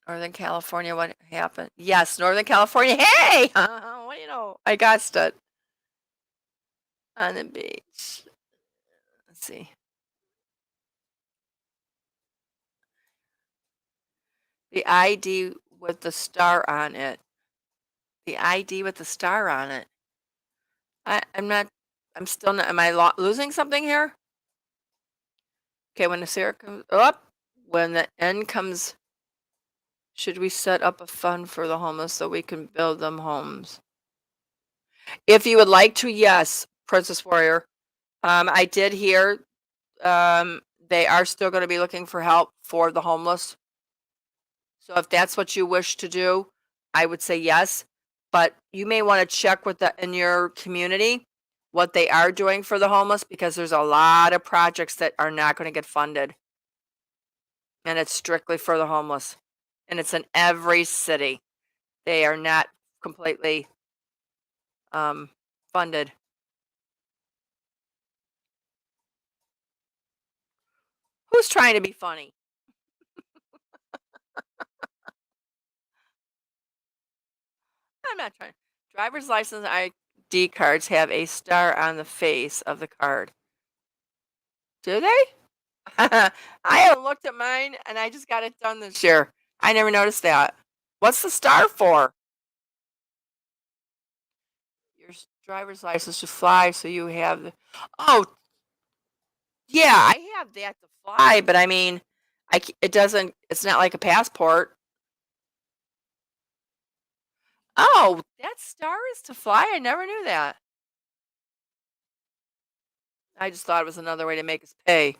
Northern California, what happened? Yes, Northern California. Hey! What do you know? I guessed it. On the beach. Let's see. The ID with the star on it. The ID with the star on it. I'm not. I'm still not. Am I losing something here? Okay, when the Sarah comes up, when the N comes, should we set up a fund for the homeless so we can build them homes? If you would like to, yes, Princess Warrior. I did hear they are still going to be looking for help for the homeless. So if that's what you wish to do, I would say yes. But you may want to check with in your community what they are doing for the homeless because there's a lot of projects that are not going to get funded. And it's strictly for the homeless. And it's in every city. They are not completely funded. Who's trying to be funny? I'm not trying. Driver's license ID cards have a star on the face of the card. Do they? I haven't looked at mine and I just got it done this year. I never noticed that. What's the star for? Your driver's license to fly, so you have the. Oh, yeah, I have that to fly, but I mean, it doesn't. It's not like a passport. Oh, that star is to fly? I never knew that. I just thought it was another way to make us pay.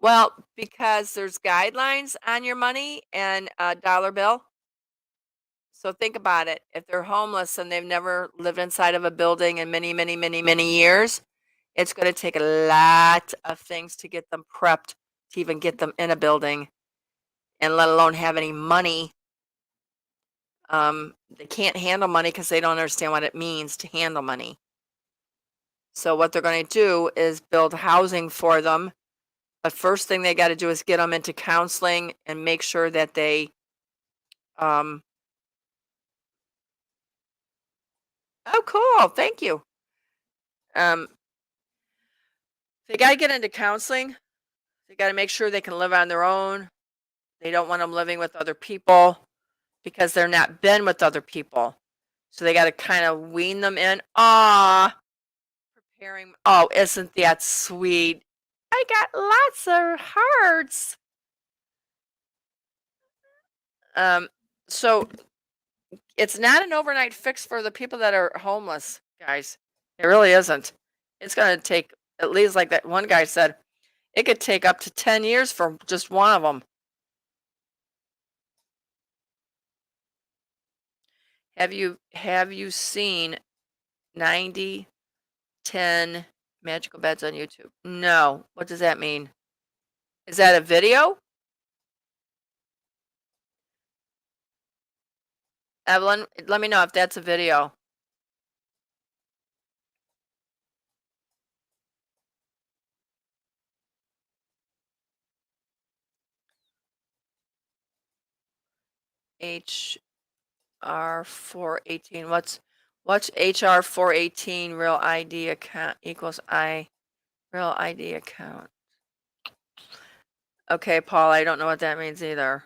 Well, because there's guidelines on your money and a dollar bill. So think about it. If they're homeless and they've never lived inside of a building in many, many, many, many years, it's going to take a lot of things to get them prepped to even get them in a building and let alone have any money. They can't handle money because they don't understand what it means to handle money. So what they're going to do is build housing for them. But first thing they got to do is get them into counseling and make sure that they um oh cool, thank you. Um they got to get into counseling. They got to make sure they can live on their own. They don't want them living with other people because they're not been with other people. So they got to kind of wean them in. Ah, preparing. Oh, isn't that sweet? I got lots of hearts. So it's not an overnight fix for the people that are homeless, guys. It really isn't. It's going to take at least, like that one guy said, it could take up to 10 years for just one of them. Have you seen 90-10 magical beds on YouTube? No. What does that mean? Is that a video? Evelyn, let me know if that's a video. HR 418. What's HR 418 real ID account equals real ID account? Okay, Paul, I don't know what that means either.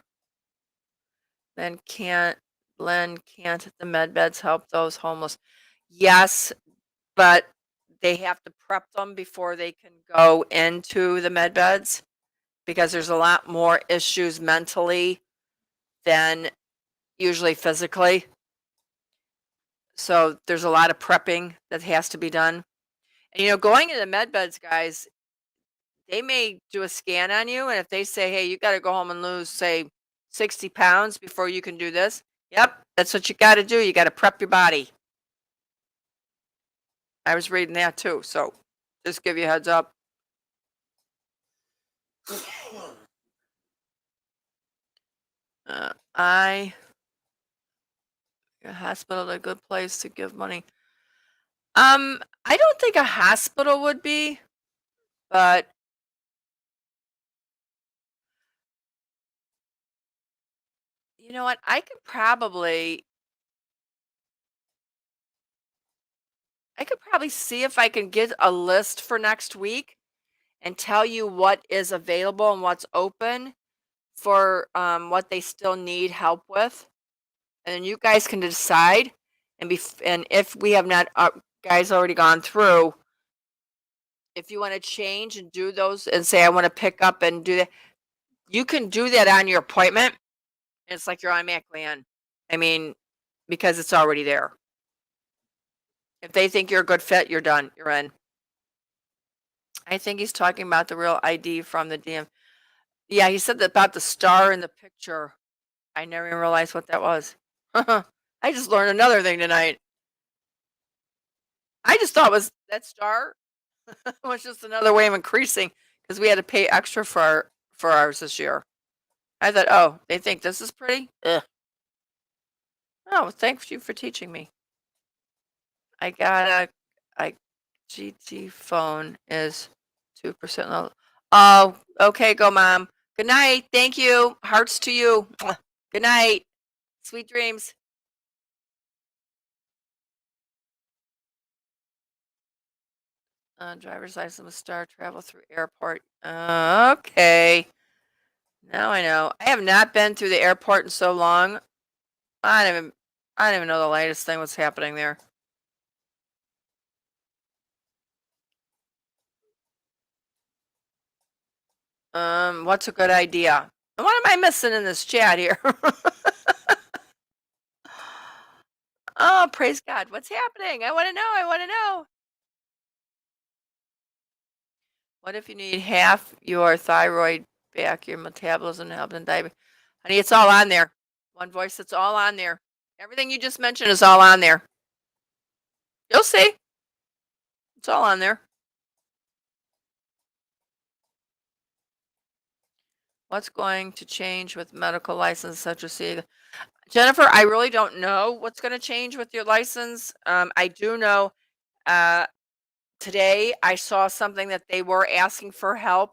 Then can't the med beds help those homeless? Yes, but they have to prep them before they can go into the med beds because there's a lot more issues mentally than usually physically. So there's a lot of prepping that has to be done. And going into the med beds, guys, they may do a scan on you, and if they say, "Hey, you got to go home and lose, say, 60 pounds before you can do this," yep, that's what you got to do. You got to prep your body. I was reading that too, so just give you a heads up. A hospital is a good place to give money. I don't think a hospital would be, but you know what? I could probably see if I can get a list for next week and tell you what is available and what's open for what they still need help with, and then you guys can decide. And if we have not guys already gone through, if you want to change and do those and say I want to pick up and do that, you can do that on your appointment. It's like you're automatically in. I mean, because it's already there. If they think you're a good fit, you're done. You're in. I think he's talking about the real ID from the DM. Yeah, he said that about the star in the picture. I never even realized what that was. I just learned another thing tonight. I just thought was that star was just another way of increasing because we had to pay extra for ours this year. I thought, oh, they think this is pretty? Ugh. Oh, well, thank you for teaching me. I got a GT phone is 2% low. Oh, okay, go mom. Good night. Thank you. Hearts to you. Mwah. Good night. Sweet dreams. Driver's license with star travel through airport. Okay. Now I know. I have not been through the airport in so long. I don't even know the latest thing what's happening there. What's a good idea? What am I missing in this chat here? Oh, praise God. What's happening? I want to know. I want to know. What if you need half your thyroid back, your metabolism help and diabetes? Honey, it's all on there. One voice, it's all on there. Everything you just mentioned is all on there. You'll see. It's all on there. What's going to change with medical license such as C? Jennifer, I really don't know what's going to change with your license. I do know today I saw something that they were asking for help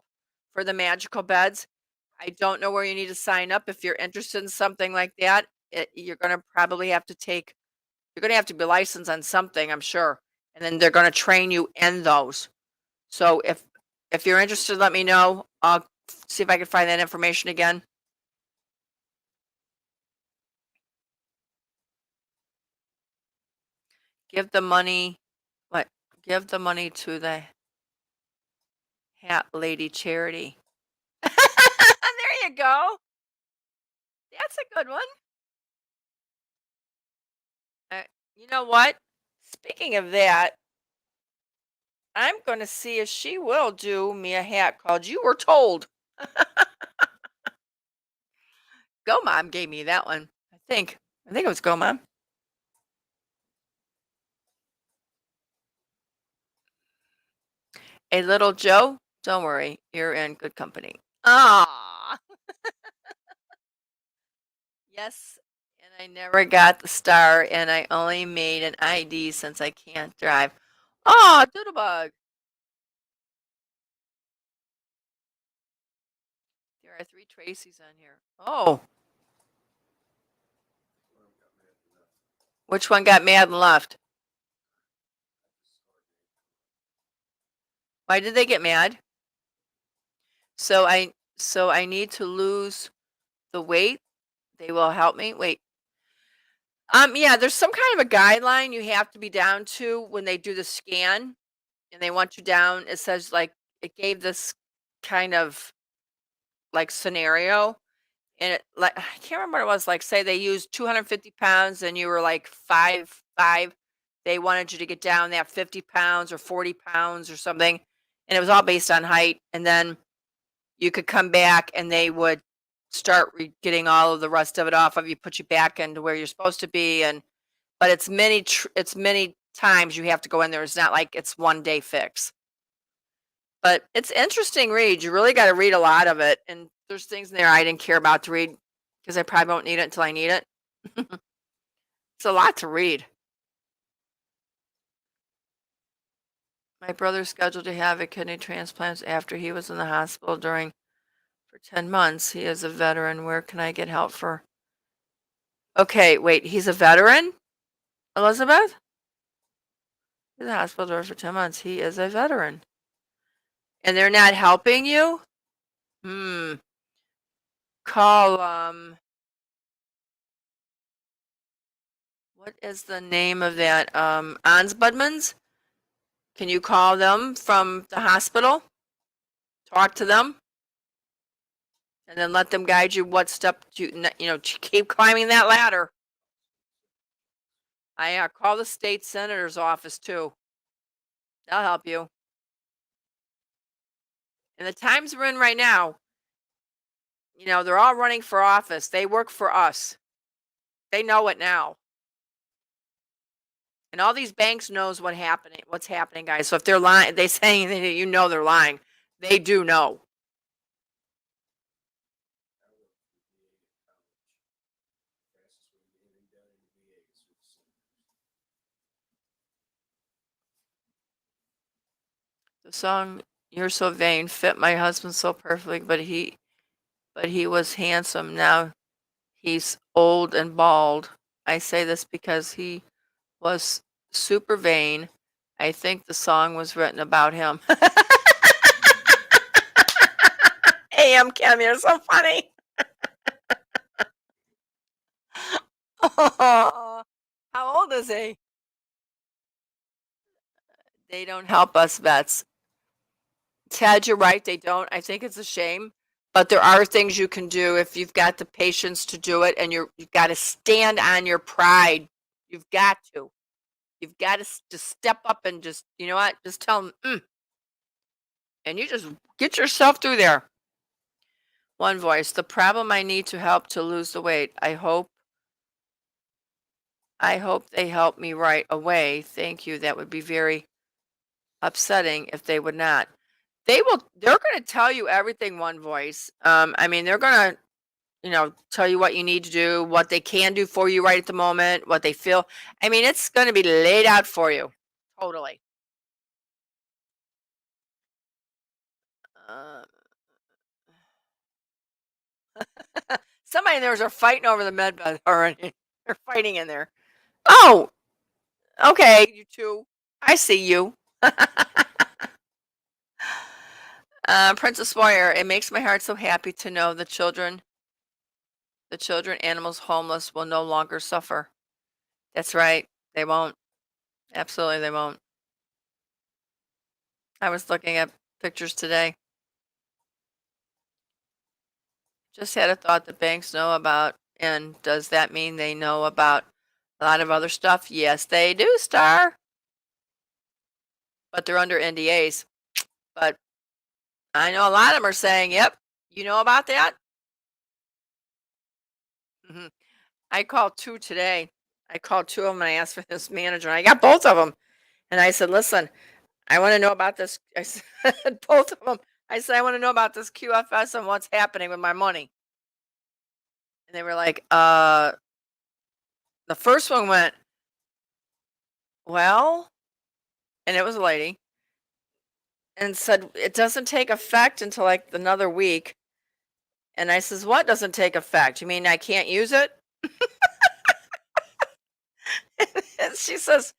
for the magical beds. I don't know where you need to sign up if you're interested in something like that. You're going to probably have to you're going to have to be licensed on something, I'm sure. And then they're going to train you in those. So if you're interested, let me know. I'll see if I can find that information again. Give the money, what? Give the money to the Hat Lady charity. There you go. That's a good one. Uh, you know what? Speaking of that, I'm going to see if she will do me a hat called You Were Told. Go Mom gave me that one. I think it was Go Mom. A little Joe, don't worry, you're in good company. Ah, yes. And I never got the star, and I only made an ID since I can't drive. Oh, Doodlebug. There are 3 Tracys on here. Oh, which one got mad and left? Why did they get mad? So I need to lose the weight. They will help me. Wait. Yeah, there's some kind of a guideline you have to be down to when they do the scan and they want you down. It says like it gave this kind of like scenario and it like I can't remember what it was like. Say they used 250 pounds and you were like 5'5". They wanted you to get down that 50 pounds or 40 pounds or something. And it was all based on height. And then you could come back and they would start getting all of the rest of it off of you, put you back into where you're supposed to be. And but it's it's many times you have to go in there. It's not like it's one day fix. But it's interesting read. You really got to read a lot of it. And there's things in there I didn't care about to read because I probably won't need it until I need it. It's a lot to read. My brother's scheduled to have a kidney transplant after he was in the hospital for 10 months. He is a veteran. Where can I get help for? Okay, wait, he's a veteran? Elizabeth? He's in the hospital for 10 months. He is a veteran. And they're not helping you? Call, what is the name of that? Ombudsman's? Can you call them from the hospital? Talk to them? And then let them guide you what step to keep climbing that ladder. I call the state senator's office too. They'll help you. And the times we're in right now, they're all running for office. They work for us. They know it now. And all these banks knows what's happening, guys. So if they're lying, they saying that they're lying. They do know. The song "You're So Vain" fit my husband so perfectly, but he was handsome. Now he's old and bald. I say this because he was super vain. I think the song was written about him. AM Kim, you're so funny. How old is he? They don't help us vets. Ted, you're right. They don't. I think it's a shame. But there are things you can do if you've got the patience to do it and you've got to stand on your pride. You've got to. You've got to just step up and just, you know what? Just tell them, and you just get yourself through there. One voice. The problem I need to help to lose the weight. I hope they help me right away. Thank you. That would be very upsetting if they would not. They're going to tell you everything, one voice. I mean, they're going to, tell you what you need to do, what they can do for you right at the moment, what they feel. I mean, it's going to be laid out for you. Totally. Uh, somebody in there are fighting over the med bed already. They're fighting in there. Oh, okay, you two. I see you. Princess Warrior, it makes my heart so happy to know the children, animals, homeless will no longer suffer. That's right. They won't. Absolutely, they won't. I was looking at pictures today. Just had a thought that banks know about, and does that mean they know about a lot of other stuff? Yes, they do, Star. But they're under NDAs. But I know a lot of them are saying, yep, you know about that? I called two today. I called two of them and I asked for this manager, and I got both of them. And I said, listen, I want to know about this. I said, both of them. I said, I want to know about this QFS and what's happening with my money. And they were like, the first one went, well, and it was a lady, and said, it doesn't take effect until like another week. And I says, what doesn't take effect? You mean I can't use it? And she says,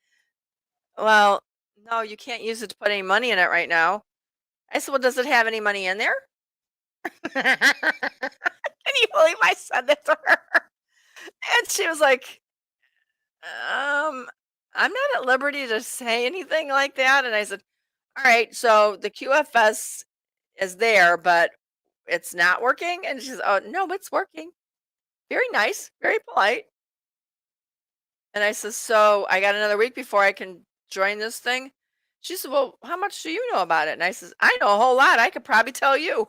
well, no, you can't use it to put any money in it right now. I said, well, does it have any money in there? Can you believe I said that to her? And she was like, I'm not at liberty to say anything like that. And I said, all right, so the QFS is there, but it's not working. And she says, oh, no, it's working. Very nice, very polite. And I said, so I got another week before I can join this thing. She said, well, how much do you know about it? And I says, I know a whole lot. I could probably tell you.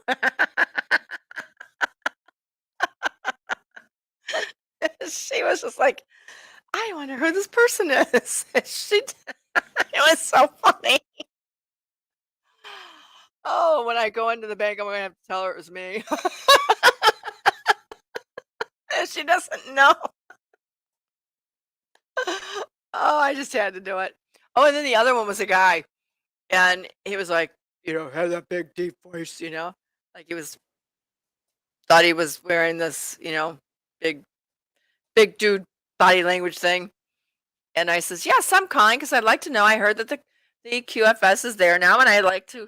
She was just like, I wonder who this person is. It was so funny. Oh, when I go into the bank, I'm gonna have to tell her it was me. And she doesn't know. Oh, I just had to do it. Oh, and then the other one was a guy, and he was like, had that big deep voice, like thought he was wearing this, big dude body language thing. And I says, yes, I'm calling because I'd like to know. I heard that the QFS is there now, and I'd like to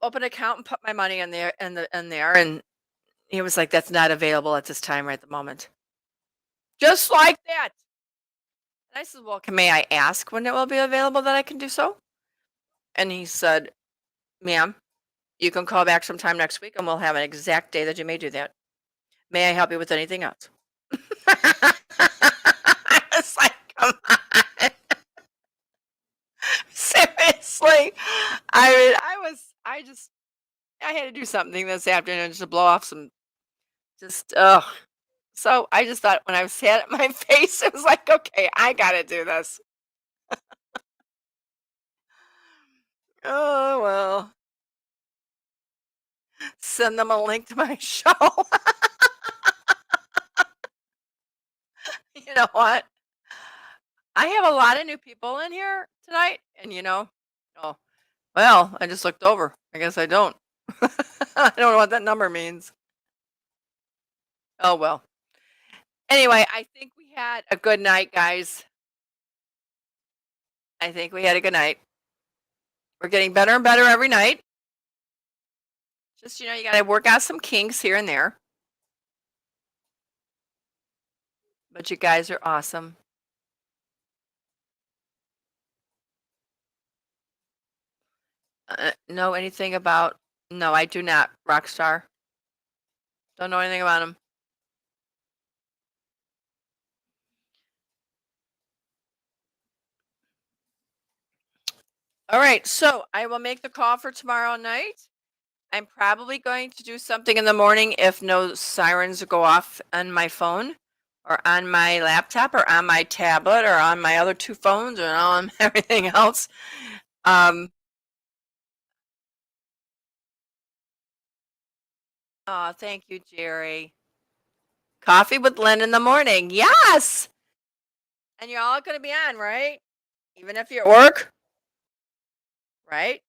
open an account and put my money in there and he was like, that's not available at this time right at the moment. Just like that. And I said, well, may I ask when it will be available that I can do so? And he said, ma'am, you can call back sometime next week and we'll have an exact day that you may do that. May I help you with anything else? I was like, come on. Seriously. I had to do something this afternoon just to blow off some ugh. So I just thought when I was at my face, it was like, okay, I gotta do this. Oh well. Send them a link to my show. You know what? I have a lot of new people in here tonight, and oh, well, I just looked over. I guess I don't. I don't know what that number means. Oh well. Anyway, I think we had a good night, guys. I think we had a good night. We're getting better and better every night. Just, you got to work out some kinks here and there. But you guys are awesome. Know anything about? No, I do not. Rockstar. Don't know anything about him. All right, so I will make the call for tomorrow night. I'm probably going to do something in the morning if no sirens go off on my phone or on my laptop or on my tablet or on my other two phones or on everything else. Um, oh, thank you, Jerry. Coffee with Lynn in the morning. Yes. And you're all going to be on, right? Even if you're at work, right?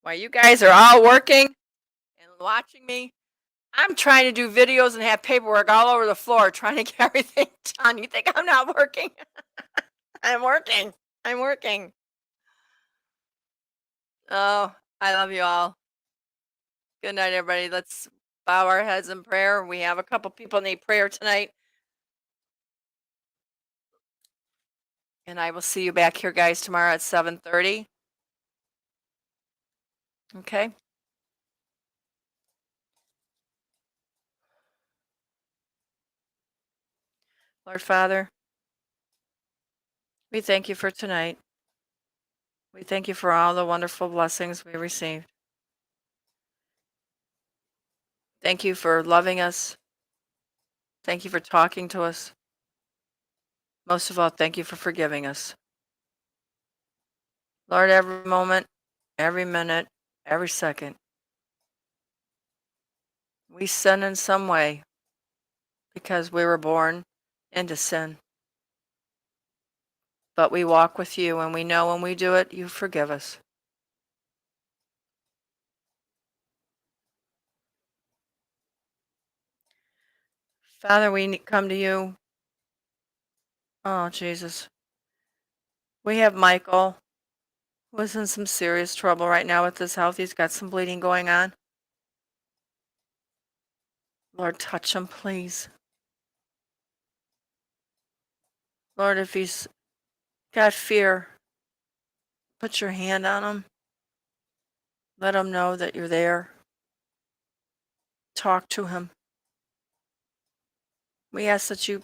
While you guys are all working and watching me, I'm trying to do videos and have paperwork all over the floor trying to get everything done. You think I'm not working? I'm working. I'm working. Oh, I love you all. Good night, everybody. Let's bow our heads in prayer. We have a couple people need prayer tonight. And I will see you back here, guys, tomorrow at 7:30. Okay. Lord Father, we thank you for tonight. We thank you for all the wonderful blessings we received. Thank you for loving us. Thank you for talking to us. Most of all, thank you for forgiving us. Lord, every moment, every minute, every second, we sin in some way because we were born into sin. But we walk with you and we know when we do it, you forgive us. Father, we come to you. Oh, Jesus. We have Michael, who is in some serious trouble right now with his health. He's got some bleeding going on. Lord, touch him, please. Lord, if he's got fear, put your hand on him. Let him know that you're there. Talk to him. We ask that you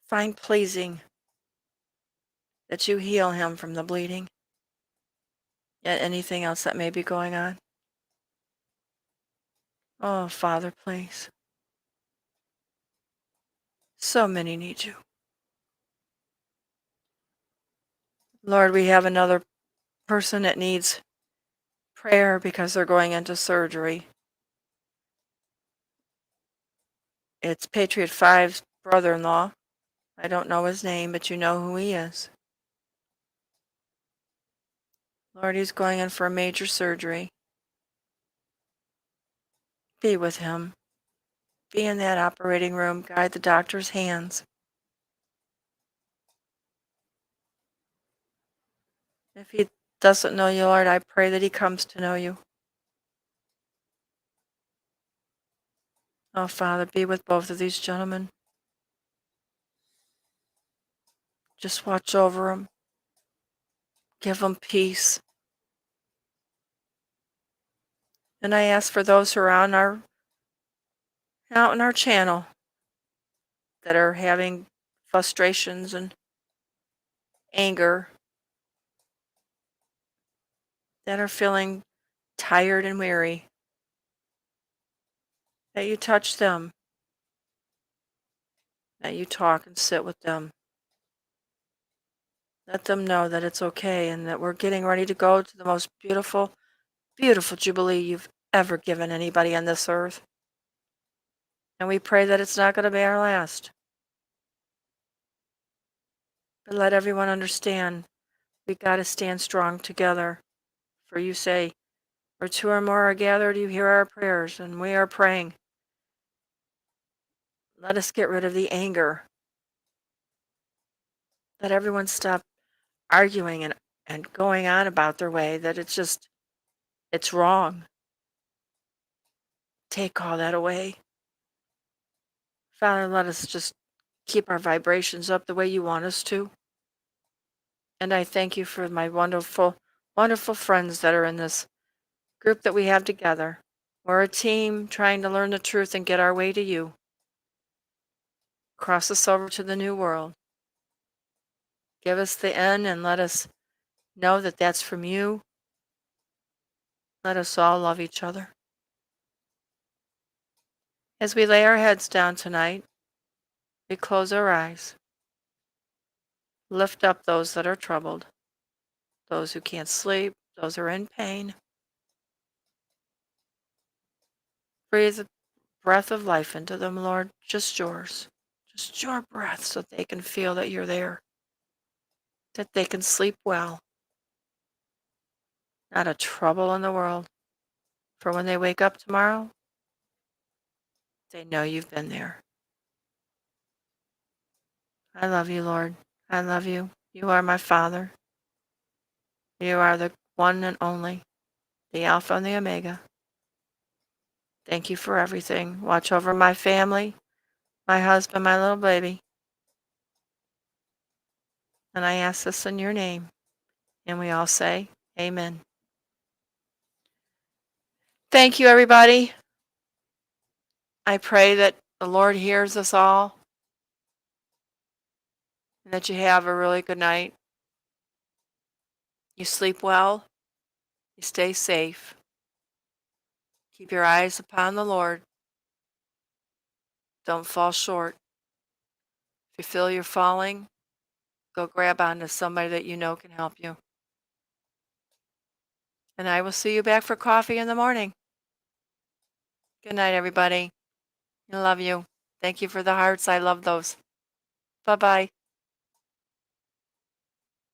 find pleasing, that you heal him from the bleeding and anything else that may be going on. Oh, Father, please. So many need you. Lord, we have another person that needs prayer because they're going into surgery. It's Patriot 5's brother-in-law. I don't know his name, but you know who he is. Lord, he's going in for a major surgery. Be with him. Be in that operating room. Guide the doctor's hands. If he doesn't know you, Lord, I pray that he comes to know you. Oh, Father, be with both of these gentlemen. Just watch over them. Give them peace. And I ask for those who are out in our channel that are having frustrations and anger, that are feeling tired and weary, that you touch them, that you talk and sit with them. Let them know that it's okay and that we're getting ready to go to the most beautiful, beautiful Jubilee you've ever given anybody on this earth. And we pray that it's not going to be our last. But let everyone understand we got to stand strong together. For you say, where two or more are gathered, you hear our prayers, and we are praying. Let us get rid of the anger. Let everyone stop arguing and going on about their way, that it's wrong. Take all that away. Father, let us just keep our vibrations up the way you want us to. And I thank you for my wonderful, wonderful friends that are in this group that we have together. We're a team trying to learn the truth and get our way to you. Cross us over to the new world. Give us the end and let us know that that's from you. Let us all love each other. As we lay our heads down tonight, we close our eyes. Lift up those that are troubled, those who can't sleep, those who are in pain. Breathe the breath of life into them, Lord, just yours. Just your breath so they can feel that you're there, that they can sleep well. Not a trouble in the world. For when they wake up tomorrow, they know you've been there. I love you, Lord. I love you. You are my Father. You are the one and only, the Alpha and the Omega. Thank you for everything. Watch over my family, my husband, my little baby. And I ask this in your name. And we all say, Amen. Thank you, everybody. I pray that the Lord hears us all and that you have a really good night. You sleep well. You stay safe. Keep your eyes upon the Lord. Don't fall short. If you feel you're falling, go grab onto somebody that you know can help you. And I will see you back for coffee in the morning. Good night, everybody. I love you. Thank you for the hearts. I love those. Bye-bye.